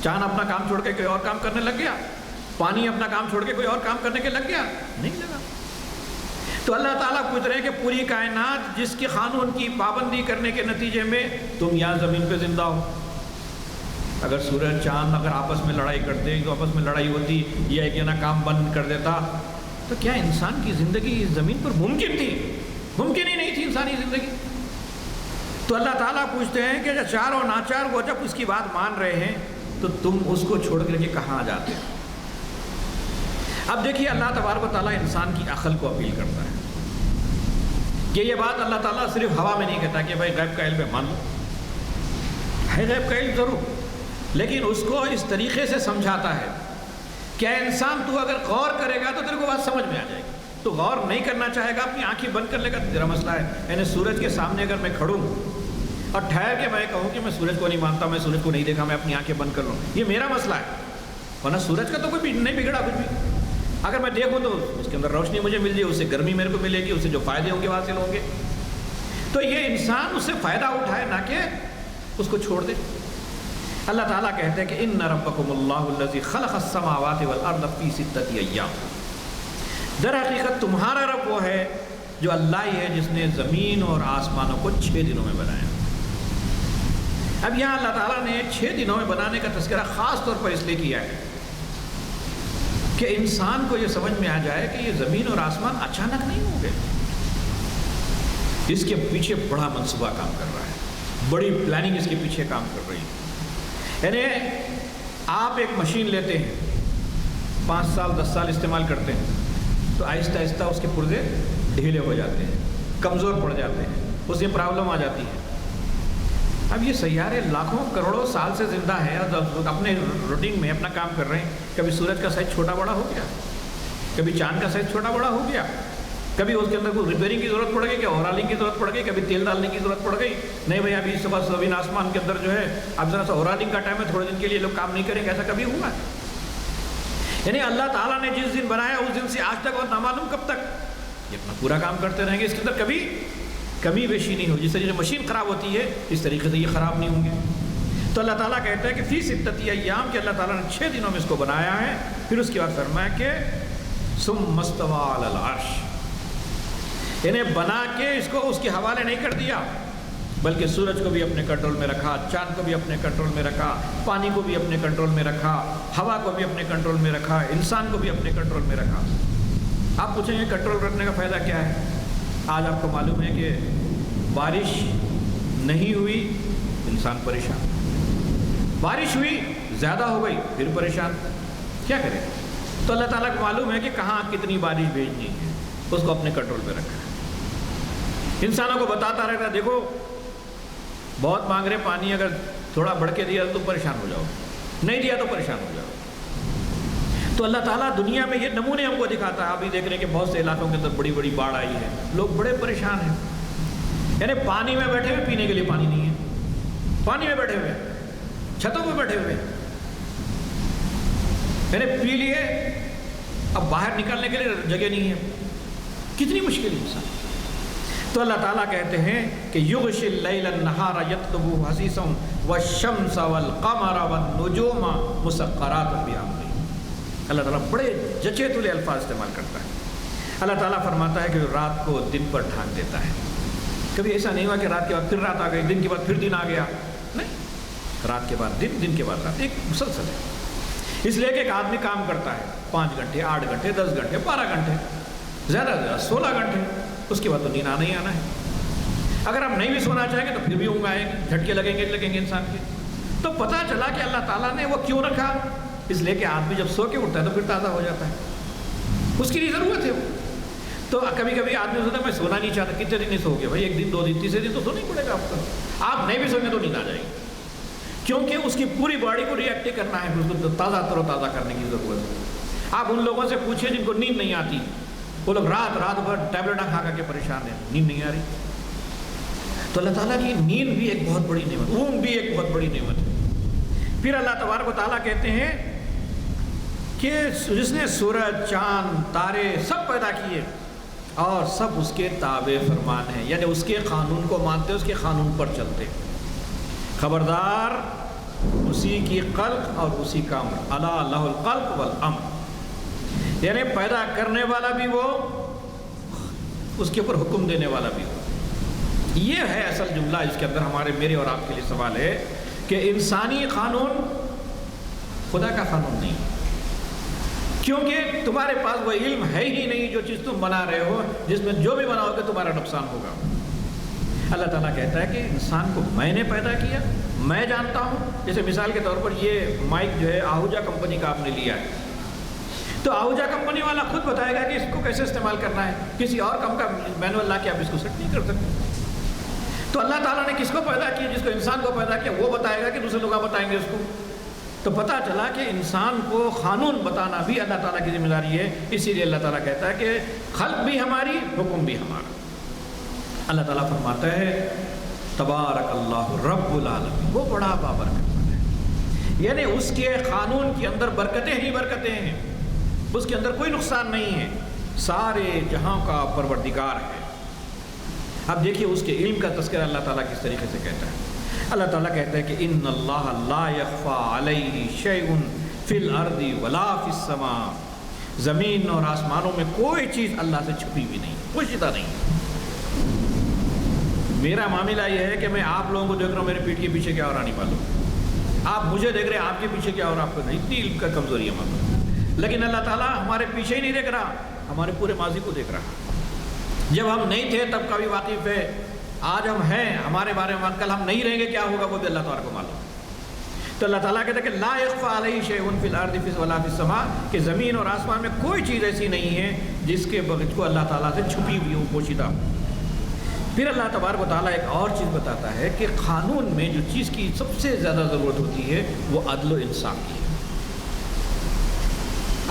چاند اپنا کام چھوڑ کے کوئی اور کام کرنے لگ گیا؟ پانی اپنا کام چھوڑ کے کوئی اور کام کرنے کے لگ گیا؟ نہیں لگا. تو اللہ تعالیٰ پوچھ رہے ہیں کہ پوری کائنات جس کے قانون کی پابندی کرنے کے نتیجے میں تم یہاں زمین پہ زندہ ہو. اگر سورج چاند اگر آپس میں لڑائی کرتے تو آپس میں لڑائی ہوتی یا ایک جنا کام بند کر دیتا تو کیا انسان کی زندگی اس زمین پر ممکن تھی؟ ممکن ہی نہیں تھی انسانی زندگی. تو اللہ تعالیٰ پوچھتے ہیں کہ جو چار اور ناچار وہ جب اس کی بات مان رہے ہیں تو تم اس کو چھوڑ کر کے کہاں جاتے ہو؟ اب دیکھیے اللہ تبارک و تعالیٰ انسان کی عقل کو اپیل کرتا ہے کہ یہ بات اللہ تعالیٰ صرف ہوا میں نہیں کہتا کہ بھائی غیب کا علم ہے مان لو، ہے غیب کا علم ضرور، لیکن اس کو اس طریقے سے سمجھاتا ہے کہ اے انسان تو اگر غور کرے گا تو تیرے کو بات سمجھ میں آ جائے گی، تو غور نہیں کرنا چاہے گا اپنی آنکھیں بند کر لے گا، تیرا مسئلہ ہے۔ یعنی سورج کے سامنے اگر میں کھڑوں اور ٹھہر کے میں کہوں کہ میں سورج کو نہیں مانتا، میں سورج کو نہیں دیکھا، میں اپنی آنکھیں بند کر لوں، یہ میرا مسئلہ ہے، ورنہ سورج کا تو کوئی نہیں بگڑا کچھ بھی۔ اگر میں دیکھوں تو اس کے اندر روشنی مجھے مل جائے، اس سے گرمی میرے کو ملے گی، اس سے جو فائدے ہوں گے حاصل ہوں گے، تو یہ انسان اس سے فائدہ اٹھائے نہ کہ اس کو چھوڑ دے۔ اللہ تعالیٰ کہتے ہیں کہ ان ربکم اللہ الذی خلق السماوات والارض فی ستۃ ایام، در حقیقت تمہارا رب وہ ہے جو اللہ ہی ہے جس نے زمین اور آسمانوں کو 6 دنوں میں بنایا۔ اب یہاں اللہ تعالیٰ نے 6 دنوں میں بنانے کا تذکرہ خاص طور پر اس لیے کیا ہے کہ انسان کو یہ سمجھ میں آ جائے کہ یہ زمین اور آسمان اچانک نہیں ہوں گے، اس کے پیچھے بڑا منصوبہ کام کر رہا ہے، بڑی پلاننگ اس کے پیچھے کام کر رہی ہے۔ یعنی آپ ایک مشین لیتے ہیں، 5 سال 10 سال استعمال کرتے ہیں تو آہستہ آہستہ اس کے پرزے ڈھیلے ہو جاتے ہیں، کمزور پڑ جاتے ہیں، اس میں پرابلم آ جاتی ہے۔ اب یہ سیارے لاکھوں کروڑوں سال سے زندہ ہیں اور اپنے روٹین میں اپنا کام کر رہے ہیں، کبھی سورج کا سائز چھوٹا بڑا ہو گیا، کبھی چاند کا سائز چھوٹا بڑا ہو گیا، کبھی اس کے اندر کوئی ریپیئرنگ کی ضرورت پڑ گئی، کہ اورالنگ کی ضرورت پڑ گئی، کبھی تیل ڈالنے کی ضرورت پڑ گئی، نہیں بھائی ابھی صبح زمین آسمان کے اندر جو ہے اب ذرا سا اورالنگ کا ٹائم ہے، تھوڑے دن کے لیے لوگ کام نہیں کریں گے، ایسا کبھی ہوا ہے؟ یعنی اللہ تعالیٰ نے جس دن بنایا اس دن سے آج تک اور نامعلوم کب تک یہ اپنا پورا کام کرتے رہیں گے، اس کے اندر کبھی کمی بیشی نہیں ہوگی۔ جس طریقے سے مشین خراب ہوتی ہے اس طریقے سے یہ خراب نہیں ہوں گے۔ تو اللہ تعالیٰ کہتا ہے کہ فی ستۃ ایام، کہ اللہ تعالیٰ نے 6 دنوں میں اس کو بنایا ہے، پھر اس کے بعد فرمایا کہ ثم استوى علی العرش، یعنی بنا کے اس کو اس کے حوالے نہیں کر دیا، بلکہ سورج کو بھی اپنے کنٹرول میں رکھا، چاند کو بھی اپنے کنٹرول میں رکھا، پانی کو بھی اپنے کنٹرول میں رکھا، ہوا کو بھی اپنے کنٹرول میں رکھا، انسان کو بھی اپنے کنٹرول میں رکھا۔ آپ پوچھیں گے کنٹرول رکھنے کا فائدہ کیا ہے؟ آج آپ کو معلوم ہے کہ بارش نہیں ہوئی، انسان پریشان، بارش ہوئی زیادہ ہو گئی پھر پریشان، کیا کرے؟ تو اللہ تعالیٰ کو معلوم ہے کہ کہاں کتنی بارش بھیجنی ہے، اس کو اپنے کنٹرول پہ رکھا ہے۔ انسانوں کو بتاتا رہتا ہے دیکھو بہت مانگ رہے پانی، اگر تھوڑا بڑھ کے دیا تو پریشان ہو جاؤ، نہیں دیا تو پریشان ہو جاؤ۔ تو اللہ تعالیٰ دنیا میں یہ نمونے ہم کو دکھاتا ہے۔ ابھی دیکھ رہے ہیں کہ بہت سے علاقوں کے اندر بڑی بڑی باڑھ آئی ہے، لوگ بڑے پریشان ہیں، یعنی پانی میں بیٹھے ہوئے، پینے کے لیے پانی نہیں ہے، پانی میں بیٹھے ہوئے، چھتوں پہ بیٹھے ہوئے، یعنی پی لیے اب باہر نکلنے کے لیے جگہ نہیں ہے، کتنی مشکل ہے انسان۔ تو اللہ تعالیٰ کہتے ہیں کہ یغشی اللیل النہار یطلبہ حثیثا والشمس والقمر والنجوم مسخرات بامرہ۔ اللہ تعالیٰ بڑے جچے تلے الفاظ استعمال کرتا ہے۔ اللہ تعالیٰ فرماتا ہے کہ رات کو دن پر ڈھانک دیتا ہے۔ کبھی ایسا نہیں ہوا کہ رات کے بعد پھر رات آ گئی، دن کے بعد پھر دن آ گیا، نہیں، رات کے بعد دن، دن کے بعد رات، ایک مسلسل ہے۔ اس لیے کہ ایک آدمی کام کرتا ہے 5 گھنٹے 8 گھنٹے 10 گھنٹے 12 گھنٹے، زیادہ سے زیادہ 16 گھنٹے، اس کے بعد تو نیند آنا ہی آنا ہے۔ اگر ہم نہیں بھی سونا چاہیں گے تو پھر بھی اونگ آئیں گے، جھٹکے لگیں گے انسان کے۔ تو پتہ چلا کہ اللہ تعالیٰ نے وہ کیوں رکھا، اس لیے کہ آدمی جب سو کے اٹھتا ہے تو پھر تازہ ہو جاتا ہے، اس کی ضرورت ہے وہ۔ تو کبھی کبھی آدمی سوچتا ہے میں سونا نہیں چاہتا، کتنے دن نہیں سو گے بھائی، 1 دن 2 دن 3 دن تو سونا ہی پڑے گا آپ کو۔ آپ نہیں بھی سوئیں گے تو نیند آ جائے گی، کیونکہ اس کی پوری باڈی کو ری ایکٹیو کرنا ہے، اس کو تازہ تر و تازہ کرنے کی ضرورت ہے۔ آپ ان لوگوں سے پوچھیں جن کو نیند نہیں آتی، وہ لوگ رات بھر ٹیبلٹیں کھا کے پریشان ہیں، نیند نہیں آ رہی۔ تو اللہ تعالیٰ کی نیند بھی ایک بہت بڑی نعمت، اونگ بھی ایک بہت بڑی نعمت ہے۔ پھر اللہ تبارک و تعالیٰ کہتے ہیں کہ جس نے سورج چاند تارے سب پیدا کیے اور سب اس کے تابع فرمان ہیں، یعنی اس کے قانون کو مانتے، اس کے قانون پر چلتے۔ خبردار اسی کی خلق اور اسی کا امر، الا لہ الخلق والامر، یعنی پیدا کرنے والا بھی وہ، اس کے اوپر حکم دینے والا بھی وہ۔ یہ ہے اصل جملہ، اس کے اندر میرے اور آپ کے لیے سوال ہے کہ انسانی قانون خدا کا قانون نہیں، کیونکہ تمہارے پاس وہ علم ہے ہی نہیں جو چیز تم بنا رہے ہو، جس میں جو بھی بناؤ گے تمہارا نقصان ہوگا۔ اللہ تعالیٰ کہتا ہے کہ انسان کو میں نے پیدا کیا، میں جانتا ہوں. جیسے مثال کے طور پر یہ مائک جو ہے آہوجا کمپنی کا آپ نے لیا ہے، تو آہوجا کمپنی والا خود بتائے گا کہ اس کو کیسے استعمال کرنا ہے. کسی اور کم کا مینول لا کے آپ اس کو سیٹ نہیں کر سکتے. تو اللہ تعالیٰ نے کس کو پیدا کیا؟ جس کو انسان کو پیدا کیا وہ بتائے گا کہ دوسرے لوگ بتائیں گے اس کو. تو پتہ چلا کہ انسان کو قانون بتانا بھی اللہ تعالیٰ کی ذمہ داری ہے. اسی لیے اللہ تعالیٰ کہتا ہے کہ خلق بھی ہماری، حکم بھی ہمارا. اللہ تعالیٰ فرماتا ہے تبارک اللہ رب العالمین، وہ بڑا بابرکت ہے. یعنی اس کے قانون کے اندر برکتیں ہی برکتیں ہیں، اس کے اندر کوئی نقصان نہیں ہے. سارے جہاں کا پروردگار ہے. اب دیکھیے اس کے علم کا تذکرہ اللہ تعالیٰ کس طریقے سے کہتا ہے. اللہ تعالیٰ کہتا ہے کہ ان اللہ لا یخفی علیہ شیء فی الارض ولا فی السماء، زمین اور آسمانوں میں کوئی چیز اللہ سے چھپی ہوئی نہیں، پوشیدہ نہیں. میرا معاملہ یہ ہے کہ میں آپ لوگوں کو دیکھ رہا ہوں، میرے پیٹھ کے پیچھے کیا اور نہیں معلوم. آپ مجھے دیکھ رہے ہیں، آپ کے پیچھے کیا اور آپ کو نہیں. اتنی علم کا کمزوری ہے ہمارا. لیکن اللہ تعالیٰ ہمارے پیچھے ہی نہیں دیکھ رہا، ہمارے پورے ماضی کو دیکھ رہا. جب ہم نہیں تھے تب کا بھی واقف ہے، آج ہم ہیں، ہمارے بارے میں کل ہم نہیں رہیں گے کیا ہوگا وہ بھی اللہ تعالیٰ کو معلوم. تو اللہ تعالیٰ کہتا ہے کہ لا یخفی علیہ شیء فی الارض ولا فی السماء، کہ زمین اور آسمان میں کوئی چیز ایسی نہیں ہے جس کے بغیر کو اللہ تعالیٰ سے چھپی ہوئی ہو، پوشیدہ. پھر اللہ تبارک و تعالیٰ ایک اور چیز بتاتا ہے کہ قانون میں جو چیز کی سب سے زیادہ ضرورت ہوتی ہے وہ عدل و انصاف کی ہے.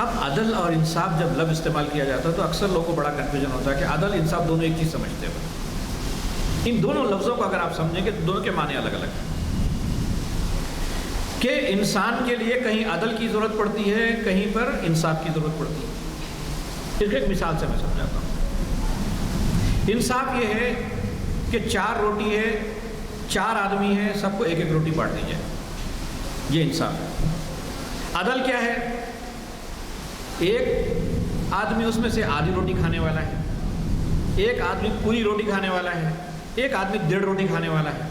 اب عدل اور انصاف جب لفظ استعمال کیا جاتا ہے تو اکثر لوگوں کو بڑا کنفیوژن ہوتا ہے کہ عدل انصاف دونوں ایک چیز سمجھتے ہیں. ان دونوں لفظوں کو اگر آپ سمجھیں گے تو دونوں کے معنی الگ الگ ہیں. کہ انسان کے لیے کہیں عدل کی ضرورت پڑتی ہے، کہیں پر انصاف کی ضرورت پڑتی ہے. اس کو ایک مثال سے میں سمجھاتا ہوں. انصاف یہ ہے کہ 4 روٹی ہے، 4 آدمی ہیں، سب کو ایک ایک روٹی بانٹ دی جائے، یہ انصاف ہے. عدل کیا ہے؟ ایک آدمی اس میں سے آدھی روٹی کھانے والا ہے، ایک آدمی پوری روٹی کھانے والا ہے، ایک آدمی 1.5 روٹی کھانے والا ہے.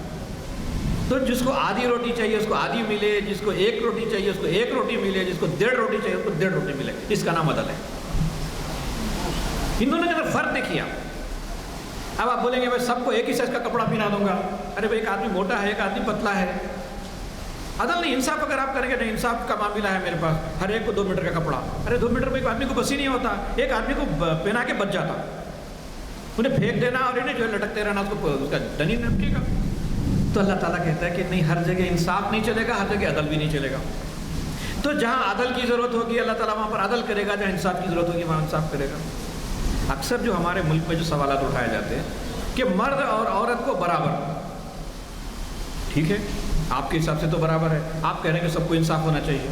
تو جس کو آدھی روٹی چاہیے اس کو آدھی ملے، جس کو 1 روٹی چاہیے اس کو 1 روٹی ملے، جس کو 1.5 روٹی چاہیے اس کو 1.5 روٹی ملے. اس کا نام عدل ہے. ان دونوں کے اندر فرق نہیں کیا. اب آپ بولیں گے بھائی سب کو ایک ہی سائز کا کپڑا پہنا دوں گا. ارے بھائی ایک آدمی موٹا ہے، ایک آدمی پتلا ہے. عدل نہیں. انصاف اگر آپ کریں گے نہیں، انصاف کا معاملہ ہے میرے پاس، ہر ایک کو 2 میٹر کا کپڑا. ارے 2 میٹر میں ایک آدمی کو بس ہی نہیں ہوتا، ایک آدمی کو پہنا کے بچ جاتا. انہیں پھینک دینا اور انہیں جو ہے لٹکتے رہنا، اس کو اس کا ڈن ہی نپٹے گا. تو اللہ تعالیٰ کہتا ہے کہ نہیں، ہر جگہ انصاف نہیں چلے گا، ہر جگہ عدل بھی نہیں چلے گا. تو جہاں عدل کی ضرورت ہوگی اللہ تعالیٰ وہاں پر عدل کرے گا، جہاں انصاف کی ضرورت ہوگی وہاں انصاف کرے گا. اکثر جو ہمارے ملک میں جو سوالات اٹھائے جاتے ہیں کہ مرد اور عورت کو برابر، ٹھیک ہے آپ کے حساب سے تو برابر ہے، آپ کہہ رہے ہیں کہ سب کو انصاف ہونا چاہیے.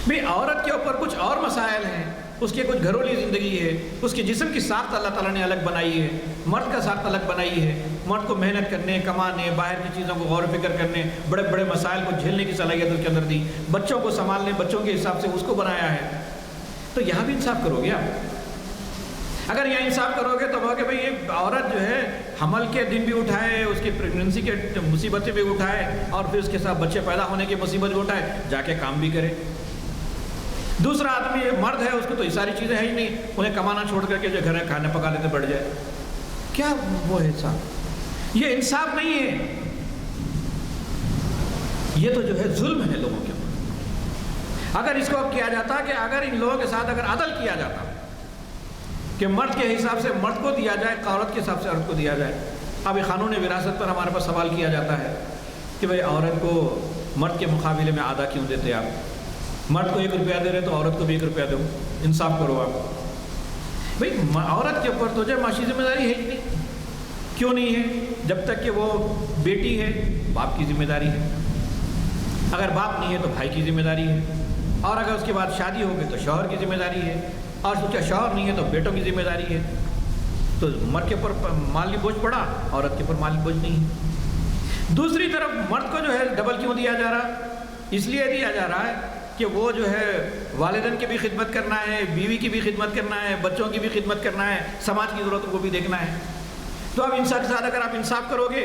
بھئی عورت کے اوپر کچھ اور مسائل ہیں، اس کے کچھ گھریلو زندگی ہے، اس کے جسم کی ساخت اللہ تعالیٰ نے الگ بنائی ہے، مرد کا ساخت الگ بنائی ہے. مرد کو محنت کرنے، کمانے، باہر کی چیزوں کو غور و فکر کرنے، بڑے بڑے مسائل کو جھیلنے کی صلاحیت اس کے اندر دی. بچوں کو سنبھالنے، بچوں کے حساب سے اس کو بنایا ہے. تو یہاں بھی انصاف کرو گے آپ. اگر یہاں انصاف کرو گے تو کہ بھائی یہ عورت جو ہے حمل کے دن بھی اٹھائے، اس کی پریگننسی کے مصیبتیں بھی اٹھائے، اور پھر اس کے ساتھ بچے پیدا ہونے کی مصیبت بھی اٹھائے، جا کے کام بھی کرے. دوسرا آدمی مرد ہے، اس کو تو یہ ساری چیزیں ہیں ہی نہیں، انہیں کمانا چھوڑ کر کے جو گھر میں کھانے پکا لیتے بڑھ جائے. کیا وہ ہے انصاف؟ یہ انصاف نہیں ہے، یہ تو جو ہے ظلم ہے لوگوں کے اوپر. اگر اس کو اب کیا جاتا کہ اگر ان لوگوں کے ساتھ اگر عدل کیا جاتا کہ مرد کے حساب سے مرد کو دیا جائے، عورت کے حساب سے عورت کو دیا جائے. اب یہ قانون وراثت پر ہمارے پاس سوال کیا جاتا ہے کہ بھئی عورت کو مرد کے مقابلے میں آدھا کیوں دیتے آپ؟ مرد کو 1 روپیہ دے رہے تو عورت کو بھی 1 روپیہ دو، انصاف کرو آپ. بھئی عورت کے اوپر تو جو معاشی ذمہ داری ہے ہی نہیں. کیوں نہیں ہے؟ جب تک کہ وہ بیٹی ہے باپ کی ذمہ داری ہے، اگر باپ نہیں ہے تو بھائی کی ذمہ داری ہے، اور اگر اس کے بعد شادی ہو گئی تو شوہر کی ذمہ داری ہے، اور اس کا شوہر نہیں ہے تو بیٹوں کی ذمہ داری ہے. تو مرد کے اوپر مالی بوجھ پڑا، عورت کے اوپر مالی بوجھ نہیں ہے. دوسری طرف مرد کو جو ہے ڈبل کیوں دیا جا رہا؟ اس لیے دیا جا رہا ہے کہ وہ جو ہے والدین کی بھی خدمت کرنا ہے، بیوی کی بھی خدمت کرنا ہے، بچوں کی بھی خدمت کرنا ہے، سماج کی ضرورتوں کو بھی دیکھنا ہے. تو اب انصاف کے ساتھ اگر آپ انصاف کرو گے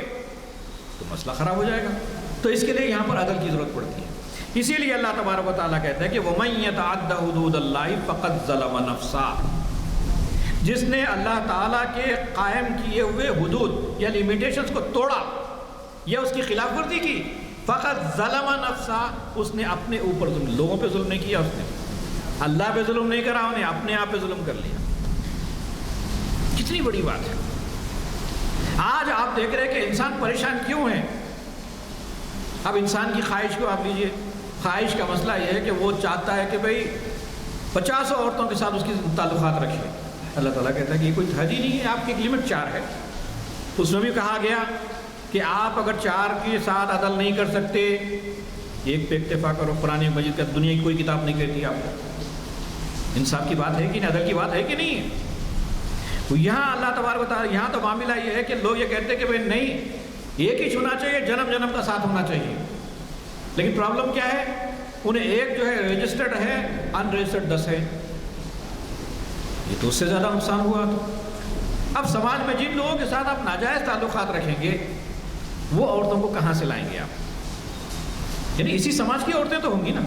تو مسئلہ خراب ہو جائے گا. تو اس کے لیے یہاں پر عدل کی ضرورت پڑتی ہے. اسی لیے اللہ تبارک و تعالیٰ کہتا ہے کہ وَمَن يَتَعَدَّ حُدُودَ اللَّهِ فَقَدْ ظَلَمَ نَفْسَهُ. جس نے اللہ تعالیٰ کے قائم کیے ہوئے حدود یا لیمیٹیشنز کو توڑا یا اس کی خلاف ورزی کی، فقط ظلم نفسا، اس نے اپنے اوپر ظلم، لوگوں پہ ظلم نہیں کیا، اس نے اللہ پہ ظلم نہیں کرا، انہیں اپنے آپ پہ ظلم کر لیا۔ کتنی بڑی بات ہے۔ آج آپ دیکھ رہے ہیں کہ انسان پریشان کیوں ہیں؟ اب انسان کی خواہش کو آپ لیجئے، خواہش کا مسئلہ یہ ہے کہ وہ چاہتا ہے کہ بھئی 50 عورتوں کے ساتھ اس کی تعلقات رکھے۔ اللہ تعالیٰ کہتا ہے کہ یہ کوئی حد ہی نہیں ہے، آپ کی ایک لمٹ 4 ہے۔ اس میں بھی کہا گیا کہ آپ اگر 4 کے ساتھ عدل نہیں کر سکتے، ایک پہ اکتفا کرو۔ قرآن مجید کا دنیا کی کوئی کتاب نہیں کہتی آپ کو۔ انصاف کی بات ہے کہ نہیں، عدل کی بات ہے کہ نہیں ہے؟ یہاں اللہ تبارک و تعالیٰ، یہاں تو معاملہ یہ ہے کہ لوگ یہ کہتے ہیں کہ بھئی نہیں، ایک ہی چھونا چاہیے، جنم جنم کا ساتھ ہونا چاہیے۔ لیکن پرابلم کیا ہے؟ انہیں ایک جو ہے رجسٹرڈ ہے، ان رجسٹرڈ 10 ہے۔ یہ تو اس سے زیادہ نقصان ہوا۔ تو اب سماج میں جن لوگوں کے ساتھ آپ ناجائز تعلقات رکھیں گے، وہ عورتوں کو کہاں سے لائیں گے آپ؟ یعنی اسی سماج کی عورتیں تو ہوں گی نا،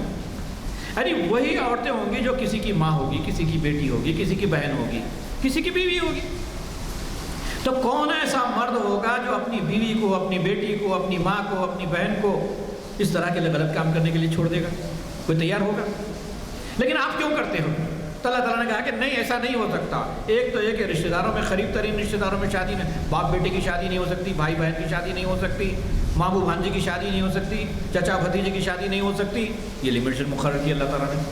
یعنی وہی عورتیں ہوں گی جو کسی کی ماں ہوگی، کسی کی بیٹی ہوگی، کسی کی بہن ہوگی، کسی کی بیوی ہوگی۔ تو کون ایسا مرد ہوگا جو اپنی بیوی کو، اپنی بیٹی کو، اپنی ماں کو، اپنی بہن کو اس طرح کے غلط کام کرنے کے لیے چھوڑ دے گا؟ کوئی تیار ہوگا؟ لیکن آپ کیوں کرتے ہو؟ تو اللہ تعالیٰ نے کہا کہ نہیں، ایسا نہیں ہو سکتا۔ ایک تو یہ کہ رشتہ داروں میں، قریب ترین رشتہ داروں میں شادی نہیں، باپ بیٹے کی شادی نہیں ہو سکتی، بھائی بہن کی شادی نہیں ہو سکتی، ماموں بھانجی کی شادی نہیں ہو سکتی، چچا بھتیجے کی شادی نہیں ہو سکتی۔ یہ لمیٹیشن مقرر کی اللہ تعالیٰ نے۔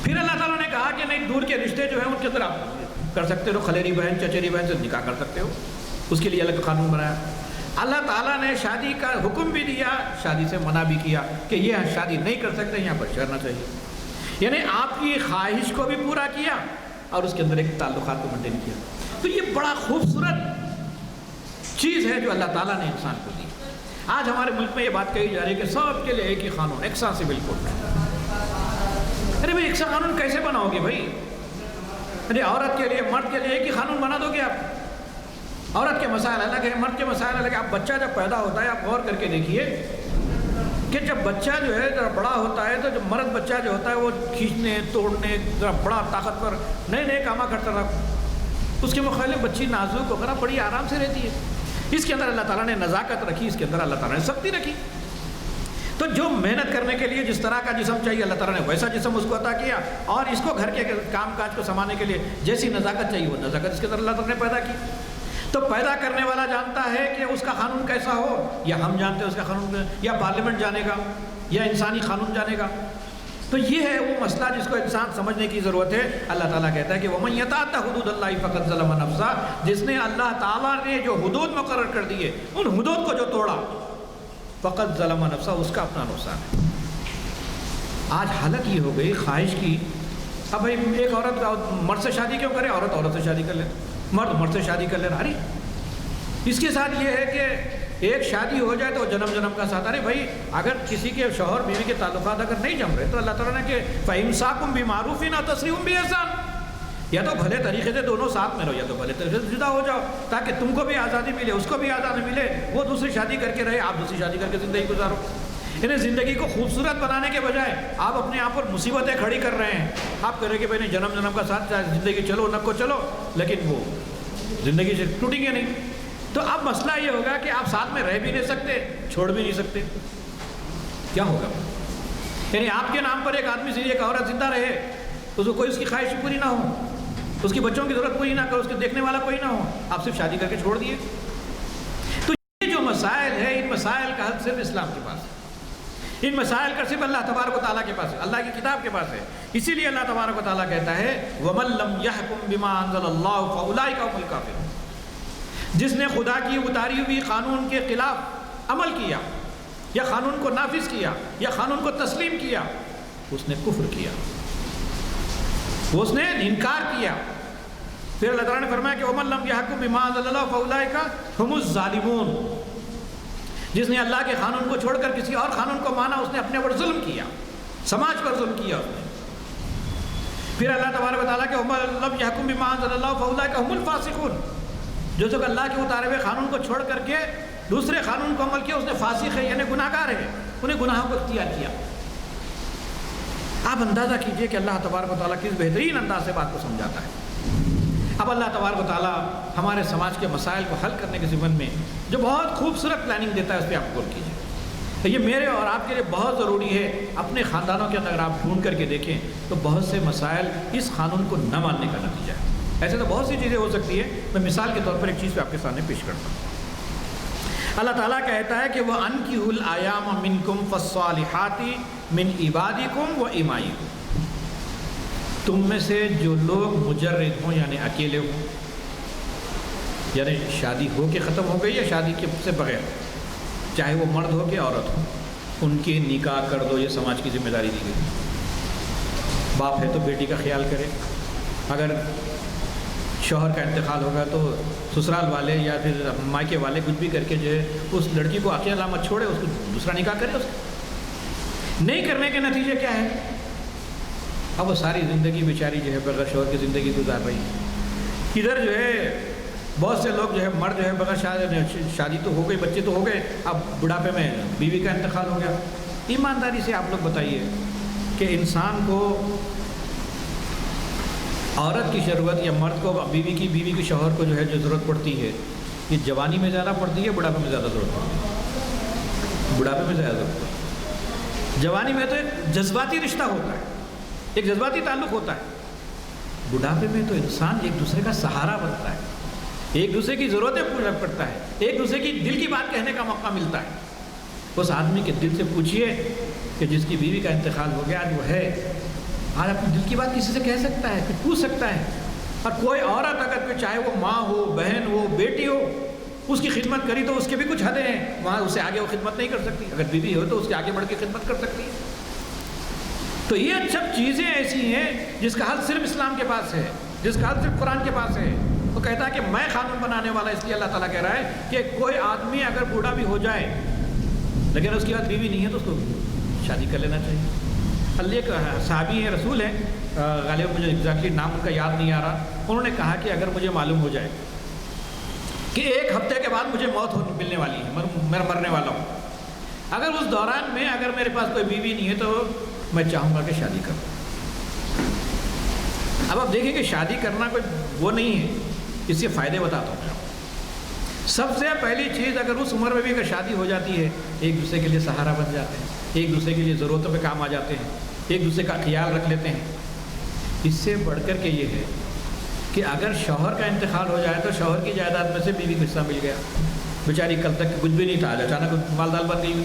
پھر اللہ تعالیٰ نے کہا کہ نہیں، دور کے رشتے جو ہیں ان کے اندر آپ کر سکتے ہو، خلیری بہن، چچیری بہن سے نکاح کر سکتے ہو، اس کے لیے الگ قانون بنایا۔ اللہ تعالیٰ نے شادی کا حکم بھی دیا، شادی سے منع بھی کیا کہ یہ شادی نہیں کر سکتے، یہاں پر ٹھہرنا چاہیے۔ یعنی آپ کی خواہش کو بھی پورا کیا اور اس کے اندر ایک تعلقات کو مینٹین کیا۔ تو یہ بڑا خوبصورت چیز ہے جو اللہ تعالیٰ نے انسان کو دی۔ آج ہمارے ملک میں یہ بات کہی جا رہی ہے کہ سب کے لیے ایک ہی قانون، یکساں سے بالکل۔ ارے بھائی یکساں قانون کیسے بناؤ گے بھائی؟ ارے عورت کے لیے، مرد کے لیے ایک ہی قانون بنا دو گے آپ؟ عورت کے مسائل الگ ہیں، مرد کے مسائل الگ ہیں۔ آپ بچہ جب پیدا ہوتا ہے، آپ غور کر کے دیکھیے کہ جب بچہ جو ہے ذرا بڑا ہوتا ہے تو جو مرد بچہ جو ہوتا ہے وہ کھینچنے، توڑنے، ذرا بڑا طاقتور نئے نئے کام کرتا رہا، اس کے مخالف بچی نازک وغیرہ بڑی آرام سے رہتی ہے۔ اس کے اندر اللہ تعالیٰ نے نزاکت رکھی، اس کے اندر اللہ تعالیٰ نے سختی رکھی۔ تو جو محنت کرنے کے لیے جس طرح کا جسم چاہیے، اللہ تعالیٰ نے ویسا جسم اس کو عطا کیا، اور اس کو گھر کے کام کاج کو سنبھالنے کے لیے جیسی نزاکت چاہیے وہ نزاکت اس کے اندر اللہ تعالیٰ نے پیدا کی۔ تو پیدا کرنے والا جانتا ہے کہ اس کا قانون کیسا ہو، یا ہم جانتے ہیں اس کا قانون، یا پارلیمنٹ جانے گا، یا انسانی قانون جانے گا۔ تو یہ ہے وہ مسئلہ جس کو انسان سمجھنے کی ضرورت ہے۔ اللہ تعالیٰ کہتا ہے کہ وَمَن يَتَعَدَّ حُدُودَ اللَّهِ فَقَدْ ظَلَمَ نَفْسَهُ، جس نے اللہ تعالیٰ نے جو حدود مقرر کر دیے، ان حدود کو جو توڑا، فَقَدْ ظَلَمَ نَفْسَهُ، اس کا اپنا نقصان ہے۔ آج حالت یہ ہو گئی خواہش کی، اب بھائی ایک عورت مرد سے شادی کیوں کرے؟ عورت عورت سے شادی کر لے، مرد سے شادی کر لے۔ ارے اس کے ساتھ یہ ہے کہ ایک شادی ہو جائے تو جنم جنم کا ساتھ۔ ارے بھائی اگر کسی کے شوہر بیوی کے تعلقات اگر نہیں جم رہے تو اللہ تعالیٰ نے کہ فَإِمْسَاكُمْ بِمَعْرُوفٍ أَوْ تَسْرِيحٌ بِإِحْسَانٍ، یا تو بھلے طریقے سے دونوں ساتھ میں رہو، یا تو بھلے طریقے سے جدا ہو جاؤ، تاکہ تم کو بھی آزادی ملے، اس کو بھی آزادی ملے، وہ دوسری شادی کر کے رہے، آپ دوسری شادی کر کے زندگی گزارو۔ انہیں زندگی کو خوبصورت بنانے کے بجائے آپ اپنے آپ پر مصیبتیں کھڑی کر رہے ہیں۔ آپ کہہ رہے کہ بھائی نہیں، جنم جنم کا ساتھ زندگی چلو نکو چلو، لیکن وہ زندگی سے ٹوٹیں گے نہیں۔ تو اب مسئلہ یہ ہوگا کہ آپ ساتھ میں رہ بھی نہیں سکتے، چھوڑ بھی نہیں سکتے، کیا ہوگا؟ یعنی آپ کے نام پر ایک آدمی سے ایک عورت زندہ رہے، اس کو کوئی اس کی خواہش پوری نہ ہو، اس کی بچوں کی ضرورت پوری نہ کرو، اس کے دیکھنے والا کوئی نہ ہو، آپ صرف شادی کر کے چھوڑ دیے۔ تو یہ جو مسائل ہے، ان مسائل کا حل صرف اسلام کے پاس ہے، ان مسائل کا صرف اللہ تبارک و تعالیٰ کے پاس ہے، اللہ کی کتاب کے پاس ہے۔ اسی لیے اللہ تبارک و تعالیٰ کہتا ہے وَمَن لَّمْ يَحْكُم بِمَا أَنزَلَ اللَّهُ فَأُولَٰئِكَ هُمُ الْكَافِرُونَ، جس نے خدا کی اتاری ہوئی قانون کے خلاف عمل کیا، یا قانون کو نافذ کیا، یا قانون کو تسلیم کیا، اس نے کفر کیا، اس نے انکار کیا۔ پھر اللہ تعالیٰ نے فرمایا کہ وَمَن لَّمْ يَحْكُم بِمَا أَنزَلَ اللَّهُ فَأُولَٰئِكَ هُمُ الظَّالِمُونَ، جس نے اللہ کے قانون کو چھوڑ کر کسی اور قانون کو مانا، اس نے اپنے پر ظلم کیا، سماج پر ظلم کیا اس نے۔ پھر اللہ تبارک و تعالیٰ کہ وَمَن لَّمْ يَحْكُم بِمَا أَنزَلَ اللَّهُ فَأُولَٰئِكَ هُمُ الْفَاسِقُونَ، جو لوگ اللہ کے اتارے ہوئے قانون کو چھوڑ کر کے دوسرے قانون کو عمل کیا، اس نے فاسق ہے، یعنی گناہ گار ہے، انہیں گناہوں کو اختیار کیا۔ آپ اندازہ کیجئے کہ اللہ تبارک و تعالیٰ کس بہترین انداز سے بات کو سمجھاتا ہے۔ اب اللہ تبارک و تعالیٰ ہمارے سماج کے مسائل کو حل کرنے کے ضمن میں جو بہت خوبصورت پلاننگ دیتا ہے اس پہ آپ غور کیجیے. تو یہ میرے اور آپ کے لیے بہت ضروری ہے. اپنے خاندانوں کے اندر اگر آپ ڈھونڈ کر کے دیکھیں تو بہت سے مسائل اس قانون کو نہ ماننے کا نتیجہ ہے. ایسے تو بہت سی چیزیں ہو سکتی ہے. میں مثال کے طور پر ایک چیز پہ آپ کے سامنے پیش کرتا ہوں. اللہ تعالیٰ کہتا ہے کہ وَأَنْكِحُوا الْأَيَامَ مِنْكُمْ فَالصَّالِحَاتِ مِنْ عِبَادِكُمْ وَإِمَائِكُمْ. تم میں سے جو لوگ مجرد ہوں یعنی اکیلے ہوں, یعنی شادی ہو کے ختم ہو گئی یا شادی کے سے بغیر, چاہے وہ مرد ہو کہ عورت ہو, ان کے نکاح کر دو. یہ سماج کی ذمہ داری دی گئی. باپ ہے تو بیٹی کا خیال کرے. اگر شوہر کا انتقال ہوگا تو سسرال والے یا پھر مائکے والے کچھ بھی کر کے جو ہے اس لڑکی کو اکیلا مت چھوڑے, اس کو دوسرا نکاح کرے. اس نہیں کرنے کے نتیجے کیا ہے؟ اب وہ ساری زندگی بیچاری جو ہے بغیر شوہر کی زندگی گزار رہی ہے. ادھر جو ہے بہت سے لوگ جو ہے مرد جو ہے بغیر شادی تو ہو گئی, بچے تو ہو گئے, اب بڑھاپے میں بیوی کا انتقال ہو گیا. ایمانداری سے آپ لوگ بتائیے کہ انسان کو عورت کی ضرورت یا مرد کو بیوی کی شوہر کو جو ہے جو ضرورت پڑتی ہے, یہ جوانی میں زیادہ پڑتی ہے, بڑھاپے میں زیادہ ضرورت پڑتی ہے؟ بڑھاپے میں زیادہ ضرورت پڑتی ہے. جوانی میں تو ایک جذباتی رشتہ ہوتا ہے, ایک جذباتی تعلق ہوتا ہے. بڑھاپے میں تو انسان ایک دوسرے کا سہارا بنتا ہے, ایک دوسرے کی ضرورتیں پورا کرتا ہے, ایک دوسرے کی دل کی بات کہنے کا موقع ملتا ہے. اس آدمی کے دل سے پوچھیے کہ جس کی بیوی کا انتقال ہو گیا, آج وہ ہے, آج اپنی دل کی بات کسی سے کہہ سکتا ہے, پوچھ سکتا ہے. اور کوئی عورت اگر کوئی چاہے وہ ماں ہو, بہن ہو, بیٹی ہو, اس کی خدمت کری تو اس کے بھی کچھ حدیں ہیں, وہاں اس سے آگے وہ خدمت نہیں کر سکتی. اگر بیوی ہو تو اس کے آگے بڑھ کے خدمت کر سکتی ہے. تو یہ سب چیزیں ایسی ہیں جس کا حل صرف اسلام کے پاس ہے, جس کا حل صرف قرآن کے پاس ہے. وہ کہتا ہے کہ میں قانون بنانے والا, اس لیے اللہ تعالیٰ کہہ رہا ہے کہ کوئی آدمی اگر بوڑھا بھی ہو جائے لیکن اس کے بعد بیوی نہیں ہے تو اس کو شادی کر لینا چاہیے. اللہ ایک صحابی ہیں, رسول ہیں, غالباً مجھے ایگزیکٹلی نام ان کا یاد نہیں آ رہا, انہوں نے کہا کہ اگر مجھے معلوم ہو جائے کہ 1 ہفتے کے بعد مجھے موت ملنے والی ہے, میں مرنے والا ہوں, اگر اس دوران میں اگر میرے پاس کوئی بیوی نہیں ہے تو میں چاہوں گا کہ شادی کروں. اب آپ دیکھیں کہ شادی کرنا کوئی وہ نہیں ہے, اس کے فائدے بتاتا ہوں. سب سے پہلی چیز, اگر اس عمر میں بھی اگر شادی ہو جاتی ہے, ایک دوسرے کے لیے سہارا بن جاتے ہیں, ایک دوسرے کے لیے ضرورتوں پہ کام آ جاتے ہیں, ایک دوسرے کا خیال رکھ لیتے ہیں. اس سے بڑھ کر کے یہ ہے کہ اگر شوہر کا انتقال ہو جائے تو شوہر کی جائیداد میں سے بیوی کو حصہ مل گیا. بیچاری کل تک کچھ بھی نہیں تھا, اچانک مالدار بن گئی.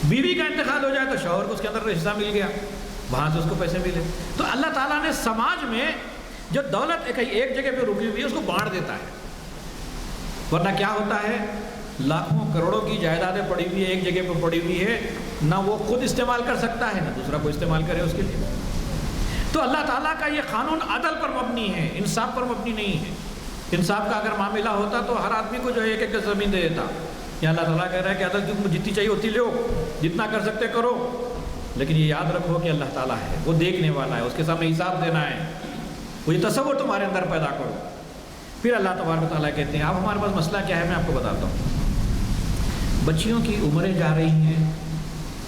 بیوی کا انتقال ہو جائے تو شوہر کو اس کے اندر حصہ مل گیا, وہاں سے اس کو پیسے ملے. تو اللہ تعالیٰ نے سماج میں جو دولت ایک جگہ پہ رکی ہوئی ہے اس کو بانٹ دیتا ہے. ورنہ کیا ہوتا ہے, لاکھوں کروڑوں کی جائیدادیں پڑی ہوئی ہے, ایک جگہ پہ پڑی ہوئی ہے, نہ وہ خود استعمال کر سکتا ہے نہ دوسرا کو استعمال کرے اس کے لیے. تو اللہ تعالیٰ کا یہ قانون عدل پر مبنی ہے, انصاف پر مبنی نہیں ہے. انصاف کا اگر معاملہ ہوتا تو ہر آدمی کو جو ہے ایک زمین دے دیتا. یا اللہ تعالیٰ کہہ رہا ہے کہ عدل تم جتنی چاہیے اتنی لو, جتنا کر سکتے کرو, لیکن یہ یاد رکھو کہ اللہ تعالیٰ ہے, وہ دیکھنے والا ہے, اس کے سامنے حساب دینا ہے. وہ یہ تصور تمہارے اندر پیدا کرو. پھر اللہ تبارک و تعالیٰ کہتے ہیں اب ہمارے پاس مسئلہ کیا ہے, میں آپ کو بتاتا ہوں. بچیوں کی عمریں جا رہی ہیں,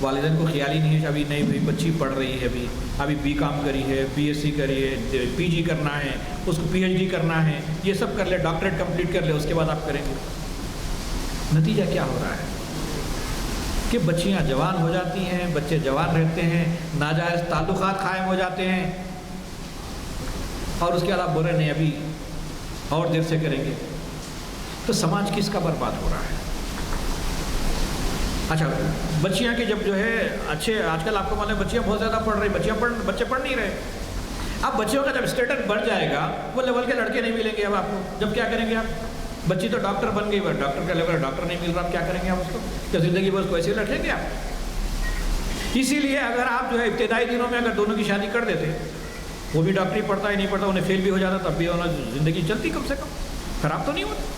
والدین کو خیال ہی نہیں ہے, ابھی نہیں بھائی بچی پڑھ رہی ہے, ابھی BCom کری ہے, BSc کری ہے, PG کرنا ہے, اس کو PhD کرنا ہے, یہ سب کر لے, ڈاکٹریٹ کمپلیٹ کر لے, اس کے بعد آپ کریں گے. نتیجہ کیا ہو رہا ہے کہ بچیاں جوان ہو جاتی ہیں, بچے جوان رہتے ہیں, ناجائز تعلقات قائم ہو جاتے ہیں, اور اس کے بعد آپ بول رہے نہیں ابھی اور دیر سے کریں گے. تو سماج کس کا برباد ہو رہا ہے. اچھا, بچیاں کی جب جو ہے اچھے, آج کل آپ کو معلوم ہے بچیاں بہت زیادہ پڑھ رہی, بچے پڑھ نہیں رہے. اب بچیوں کا جب اسٹیٹس بڑھ جائے گا, وہ لیول کے لڑکے نہیں ملیں گے اب آپ کو, جب کیا کریں گے آپ. بچی تو ڈاکٹر بن گئی, ڈاکٹر کا لیول ڈاکٹر نہیں مل رہا, آپ کیا کریں گے آپ اس کو, کیا زندگی بس کو ایسے ہی رکھیں گے آپ. اسی لیے اگر آپ جو ہے ابتدائی دنوں میں اگر دونوں کی شادی کر دیتے, وہ بھی ڈاکٹری پڑھتا ہی نہیں پڑھتا, انہیں فیل بھی ہو جاتا, تب بھی انہیں زندگی چلتی, کم سے کم خراب تو نہیں ہوتی.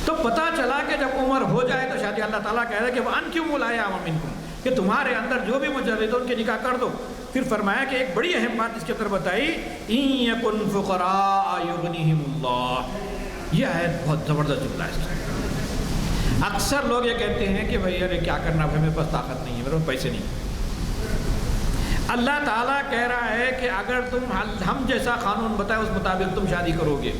تو پتہ چلا کہ جب عمر ہو جائے تو شادی, اللہ تعالیٰ کہہ رہا ہے کہ وَأَنْكِحُوا الْأَيَامَ مِنْكُمْ, کہ تمہارے اندر جو بھی مجرد ان کے نکاح کر دو. پھر فرمایا کہ ایک بڑی اہم بات اس کے اندر بتائی, إِن يَكُنْ فُقَرَاءَ يُغْنِهِمُ اللَّهُ. یہ آیت بہت زبردست جملہ ہے. اکثر لوگ یہ کہتے ہیں کہ بھائی ارے کیا کرنا, بھائی میرے پاس طاقت نہیں ہے, میرے پاس پیسے نہیں. اللہ تعالیٰ کہہ رہا ہے کہ اگر تم ہم جیسا قانون بتائے اس مطابق تم شادی کرو گے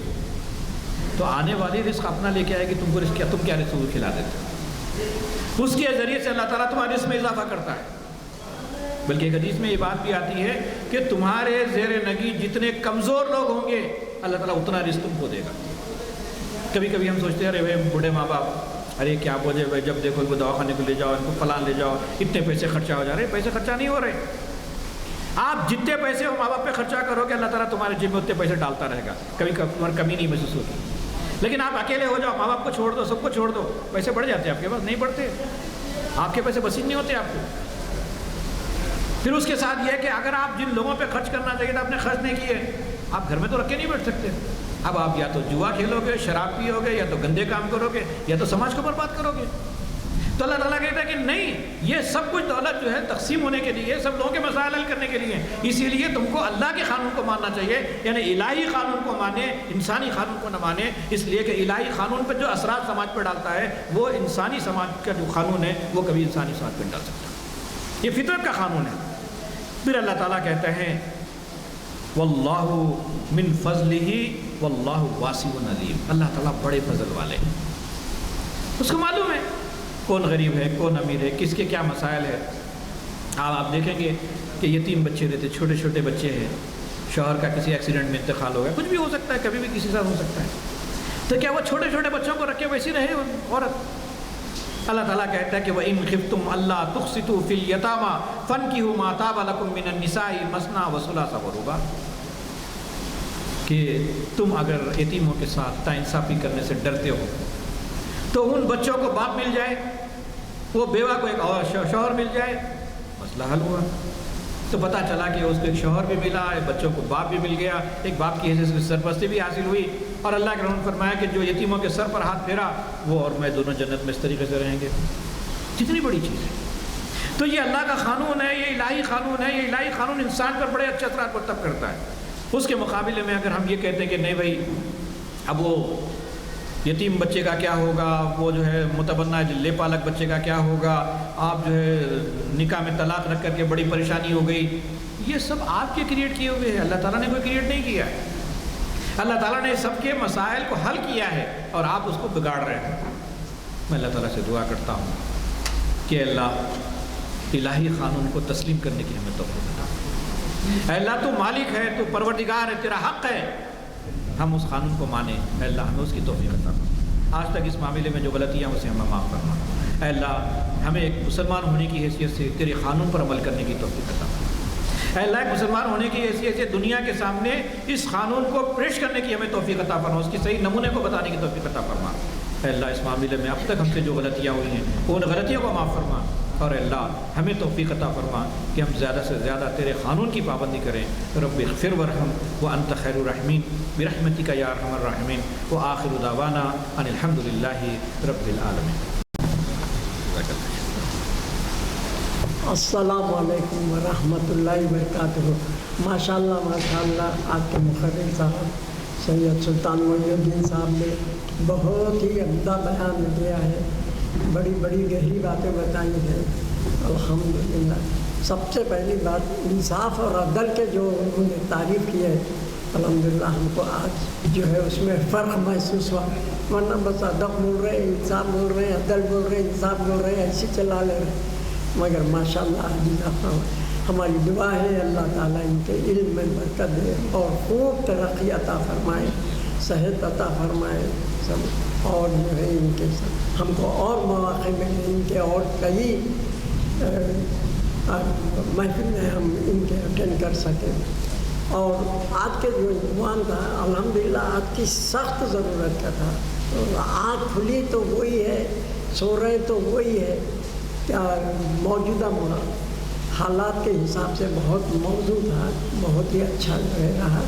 تو آنے والی رزق اپنا لے کے آئے گی، تم کو رزق تم کیا رزق کھلا دیتے ہو؟ اس کے ذریعے سے اللہ تعالیٰ تمہارے رزق میں اضافہ کرتا ہے۔ بلکہ ایک حدیث میں یہ بات بھی آتی ہے کہ تمہارے زیر نگی جتنے کمزور لوگ ہوں گے اللہ تعالیٰ اتنا رزق تم کو دے گا۔ کبھی کبھی ہم سوچتے ہیں ارے بھائی بوڑھے ماں باپ، ارے کیا بولے بھائی، جب دیکھو ان کو دواخانے کو لے جاؤ، ان کو فلان لے جاؤ، اتنے پیسے خرچہ ہو جا رہے۔ پیسے خرچہ نہیں ہو رہے، آپ جتنے پیسے ہو ماں باپ پہ خرچہ کرو گے اللہ تعالیٰ تمہارے جیب میں اتنے پیسے ڈالتا رہے گا، کبھی تمہاری کمی نہیں محسوس ہوگی۔ لیکن آپ اکیلے ہو جاؤ، ماں باپ کو چھوڑ دو، سب کو چھوڑ دو، پیسے بڑھ جاتے ہیں آپ کے پاس؟ نہیں بڑھتے، آپ کے پیسے بسیج نہیں ہوتے آپ کو۔ پھر اس کے ساتھ یہ ہے کہ اگر آپ جن لوگوں پہ خرچ کرنا چاہیے تھا آپ نے خرچ نہیں کیے، آپ گھر میں تو رکھ کے نہیں بیٹھ سکتے۔ اب آپ یا تو جوا کھیلو گے، شراب پیو گے، یا تو گندے کام کرو گے، یا تو سماج کو برباد کرو گے۔ تو اللہ تعالیٰ کہتا ہے کہ نہیں، یہ سب کچھ دولت جو ہے تقسیم ہونے کے لیے، سب لوگوں کے مسائل حل کرنے کے لیے، اسی لیے تم کو اللہ کے قانون کو ماننا چاہیے، یعنی الہی قانون کو مانے، انسانی قانون کو نہ مانے، اس لیے کہ الہی قانون پہ جو اثرات سماج پہ ڈالتا ہے وہ انسانی سماج کا جو قانون ہے وہ کبھی انسانی سماج پہ نہیں ڈال سکتا، یہ فطرت کا قانون ہے۔ پھر اللہ تعالیٰ کہتے ہیں واللہ من فضلہ واللہ واسع علیم، اللہ تعالیٰ بڑے فضل والے ہیں، اس کو معلوم ہے کون غریب ہے، کون امیر ہے، کس کے کیا مسائل ہے۔ آپ دیکھیں گے کہ یتیم بچے رہتے، چھوٹے چھوٹے بچے ہیں، شوہر کا کسی ایکسیڈنٹ میں انتقال ہو گیا، کچھ بھی ہو سکتا ہے، کبھی بھی کسی ساتھ ہو سکتا ہے، تو کیا وہ چھوٹے چھوٹے بچوں کو رکھ کے ویسی رہے عورت؟ اللہ تعالیٰ کہتا ہے کہ وَإِنْ خِفْتُمْ أَلَّا تُقْسِطُوا فِي الْيَتَامَىٰ فَانكِحُوا مَا طَابَ لَكُم مِّنَ النِّسَاءِ مَثْنَىٰ وَثُلَاثَ وَرُبَاعَ، کہ تم اگر یتیموں کے ساتھ ناانصافی کرنے سے ڈرتے ہو تو ان بچوں کو باپ مل جائے، وہ بیوہ کو ایک اور شوہر مل جائے، مسئلہ حل ہوا۔ تو پتہ چلا کہ اس کو ایک شوہر بھی ملا، ایک بچوں کو باپ بھی مل گیا، ایک باپ کی حیثیت سے سرپرستی بھی حاصل ہوئی، اور اللہ کے رسول نے فرمایا کہ جو یتیموں کے سر پر ہاتھ پھیرا وہ اور میں دونوں جنت میں اس طریقے سے رہیں گے۔ کتنی بڑی چیز ہے۔ تو یہ اللہ کا قانون ہے، یہ الہی قانون ہے، یہ الہی قانون انسان پر بڑے اچھے اثرات مرتب کرتا ہے۔ اس کے مقابلے میں اگر ہم یہ کہتے ہیں کہ نہیں بھائی اب وہ یتیم بچے کا کیا ہوگا، وہ جو ہے متبنہ لے پالک بچے کا کیا ہوگا، آپ جو ہے نکاح میں طلاق رکھ کر کے بڑی پریشانی ہو گئی، یہ سب آپ کے کریٹ کیے ہوئے ہیں، اللہ تعالیٰ نے کوئی کریٹ نہیں کیا ہے۔ اللہ تعالیٰ نے سب کے مسائل کو حل کیا ہے اور آپ اس کو بگاڑ رہے ہیں۔ میں اللہ تعالیٰ سے دعا کرتا ہوں کہ اللہ الہی قانون کو تسلیم کرنے کی ہمیں توفیق عطا فرما۔ اے اللہ تو مالک ہے، تو پروردگار ہے، تیرا حق ہے، ہم اس قانون کو مانیں، اے اللہ ہمیں اس کی توفیق عطا فرما۔ آج تک اس معاملے میں جو غلطیاں اسے ہمیں معاف فرما۔ اے اللہ ہمیں ایک مسلمان ہونے کی حیثیت سے تیرے قانون پر عمل کرنے کی توفیق عطا فرما۔ اے اللہ ایک مسلمان ہونے کی حیثیت سے دنیا کے سامنے اس قانون کو پیش کرنے کی ہمیں توفیق عطا فرما، اس کی صحیح نمونے کو بتانے کی توفیق عطا فرما۔ اے اللہ اس معاملے میں اب تک ہم سے جو غلطیاں ہوئی ہیں ان غلطیوں کو معاف فرما، اور اے اللہ ہمیں توفیق عطا فرما کہ ہم زیادہ سے زیادہ تیرے قانون کی پابندی کریں۔ رب اغفر ورحم وانت خیر الراحمین برحمتک یا ارحم الراحمین، وآخر دعوانا ان الحمد للہ رب العالمین۔ السلام علیکم ورحمۃ اللہ وبرکاتہ۔ ماشاء اللہ آپ کے مقرر صاحب سید سلطان معین الدین صاحب نے بہت ہی عمدہ بیان دیا ہے، بڑی بڑی گہری باتیں بتائی ہیں الحمدللہ۔ سب سے پہلی بات انصاف اور عدل کے جو انہوں نے تعریف کی ہے الحمدللہ، ہم کو آج جو ہے اس میں فرق محسوس ہوا، ورنہ بس ادب بول رہے ہیں، انصاف بول رہے ہیں، عدل بول رہے ہیں، انصاف بول رہے ہیں، ایسے چلا لے رہے ہیں، مگر ماشاءاللہ ہماری دعا ہے اللہ تعالیٰ ان کے علم میں برکت دے اور خوب ترقی عطا فرمائے، صحت عطا فرمائے سب، اور جو ہے ان کے ساتھ ہم کو اور مواقع ملے، ان کے اور کئی محفلیں ہم ان کے اٹینڈ کر سکیں۔ اور آج کے جو عنوان تھا الحمدللہ آج کی سخت ضرورت کا تھا، آنکھ کھلی تو وہی ہے، سو رہے تو وہی ہے، کیا موجودہ حالات کے حساب سے بہت موضوع تھا، بہت ہی اچھا جو ہے رہا۔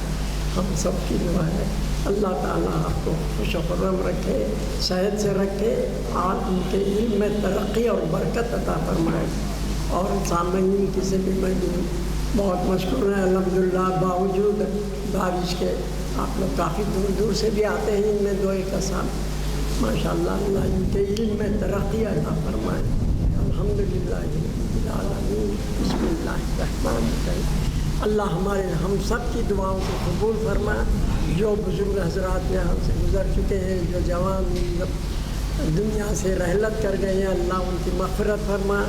ہم سب کی دعا ہے اللہ تعالیٰ آپ کو خوش و خرم رکھے، صحت سے رکھے، آپ ان کے علم میں ترقی اور برکت عطا فرمائے۔ اور سامعین کسی بھی میں بہت مشکور ہیں الحمدللہ، باوجود بارش کے آپ لوگ کافی دور دور سے بھی آتے ہیں، ان میں دو ایک ساتھ ماشاءاللہ اللہ ان کے علم میں ترقی عطا فرمائے۔ الحمدللہ رب العالمین، بسم اللہ الرحمن الرحیم۔ کریں۔ اللہ ہم سب کی دعاؤں کو قبول فرما۔ جو بزرگ حضرات یہاں سے گزر چکے ہیں، جو جوان دنیا سے رحلت کر گئے ہیں، اللہ ان کی مغفرت فرما،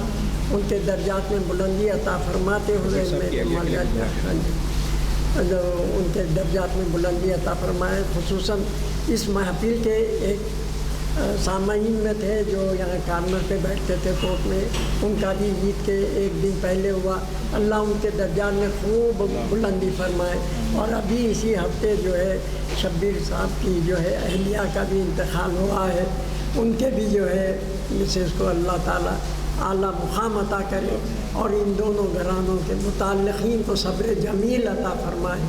ان کے درجات میں بلندی عطا فرماتے ہوئے ان کے درجات میں بلندی عطا فرمائے۔ خصوصاً اس محفل کے ایک سامعین میں تھے جو یہاں کارنر پہ بیٹھتے تھے کوٹ میں، ان کا بھی عید کے ایک دن پہلے ہوا، اللہ ان کے درجات میں خوب بلندی فرمائے۔ اور ابھی اسی ہفتے جو ہے شبیر صاحب کی جو ہے اہلیہ کا بھی انتقال ہوا ہے، ان کے بھی جو ہے مسز کو اللہ تعالیٰ اعلیٰ مقام عطا کرے، اور ان دونوں گھرانوں کے متعلقین کو صبر جمیل عطا فرمائے۔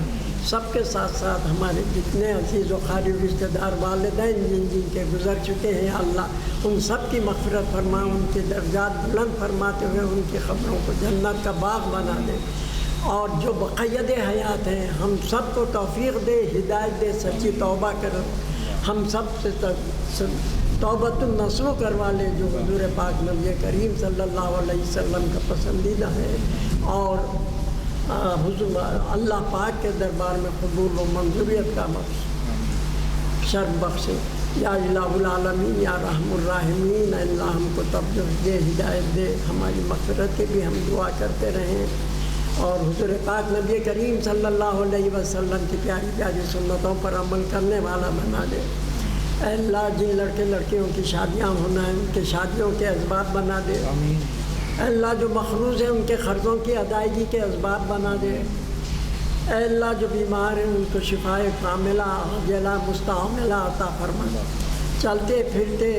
سب کے ساتھ ساتھ ہمارے جتنے عزیز و قریب رشتہ دار والدین جن کے گزر چکے ہیں، اللہ ان سب کی مغفرت فرما، ان کے درجات بلند فرماتے ہوئے ان کی قبروں کو جنت کا باغ بنا دے۔ اور جو بقید حیات ہیں ہم سب کو توفیق دے، ہدایت دے، سچی توبہ کرو، ہم سب سے توبۃ النصوح کروا لے، جو حضور پاک نبی کریم صلی اللہ علیہ وسلم کا پسندیدہ ہے، اور حضور اللہ پاک کے دربار میں قبول و منظوریت کا شرف بخشے۔ یا الہ العالمین، یا رحم الراحمین، اللہ ہم کو توجہ دے، ہدایت دے، ہماری مغفرت کی بھی ہم دعا کرتے رہیں، اور حضور پاک نبی کریم صلی اللہ علیہ وسلم کی پیاری پیاری سنتوں پر عمل کرنے والا بنا دے۔ اے اللہ جن لڑکے لڑکیوں کی شادیاں ہونا ہے ان کے شادیوں کے اسباب بنا دے۔ اے اللہ جو مخروض ہیں ان کے قرضوں کی ادائیگی کے اسباب بنا دے۔ اے اللہ جو بیمار ہیں ان کو شفائے کاملہ عاجلہ مستعملہ عطا فرما۔ چلتے پھرتے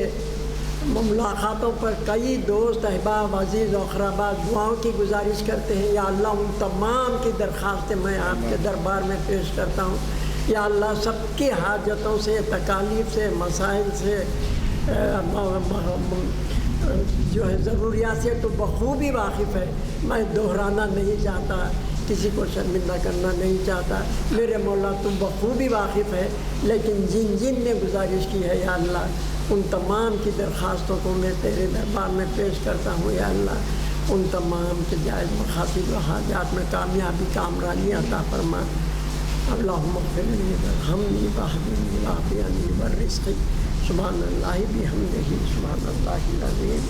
ملاقاتوں پر کئی دوست احباب عزیز و اقربا دعاؤں کی گزارش کرتے ہیں، یا اللہ ان تمام کی درخواستیں میں آپ کے دربار میں پیش کرتا ہوں۔ یا اللہ سب کی حاجتوں سے، تکالیف سے، مسائل سے، جو ہے ضروریات سے تو بخوبی واقف ہے، میں دہرانا نہیں چاہتا، کسی کو شرمندہ کرنا نہیں چاہتا، میرے مولا تم بخوبی واقف ہے، لیکن جن نے گزارش کی ہے یا اللہ ان تمام کی درخواستوں کو میں تیرے دربار میں پیش کرتا ہوں۔ یا اللہ ان تمام کے جائز مقاصد و حاجات میں کامیابی کامرانی عطا فرما۔ اللہم اغفر لی وارحمنی واہدنی وعافینی ورزقنی، سبحان اللہ بحمدہ، سبحان اللہ العظیم۔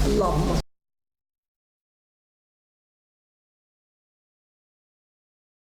اللہم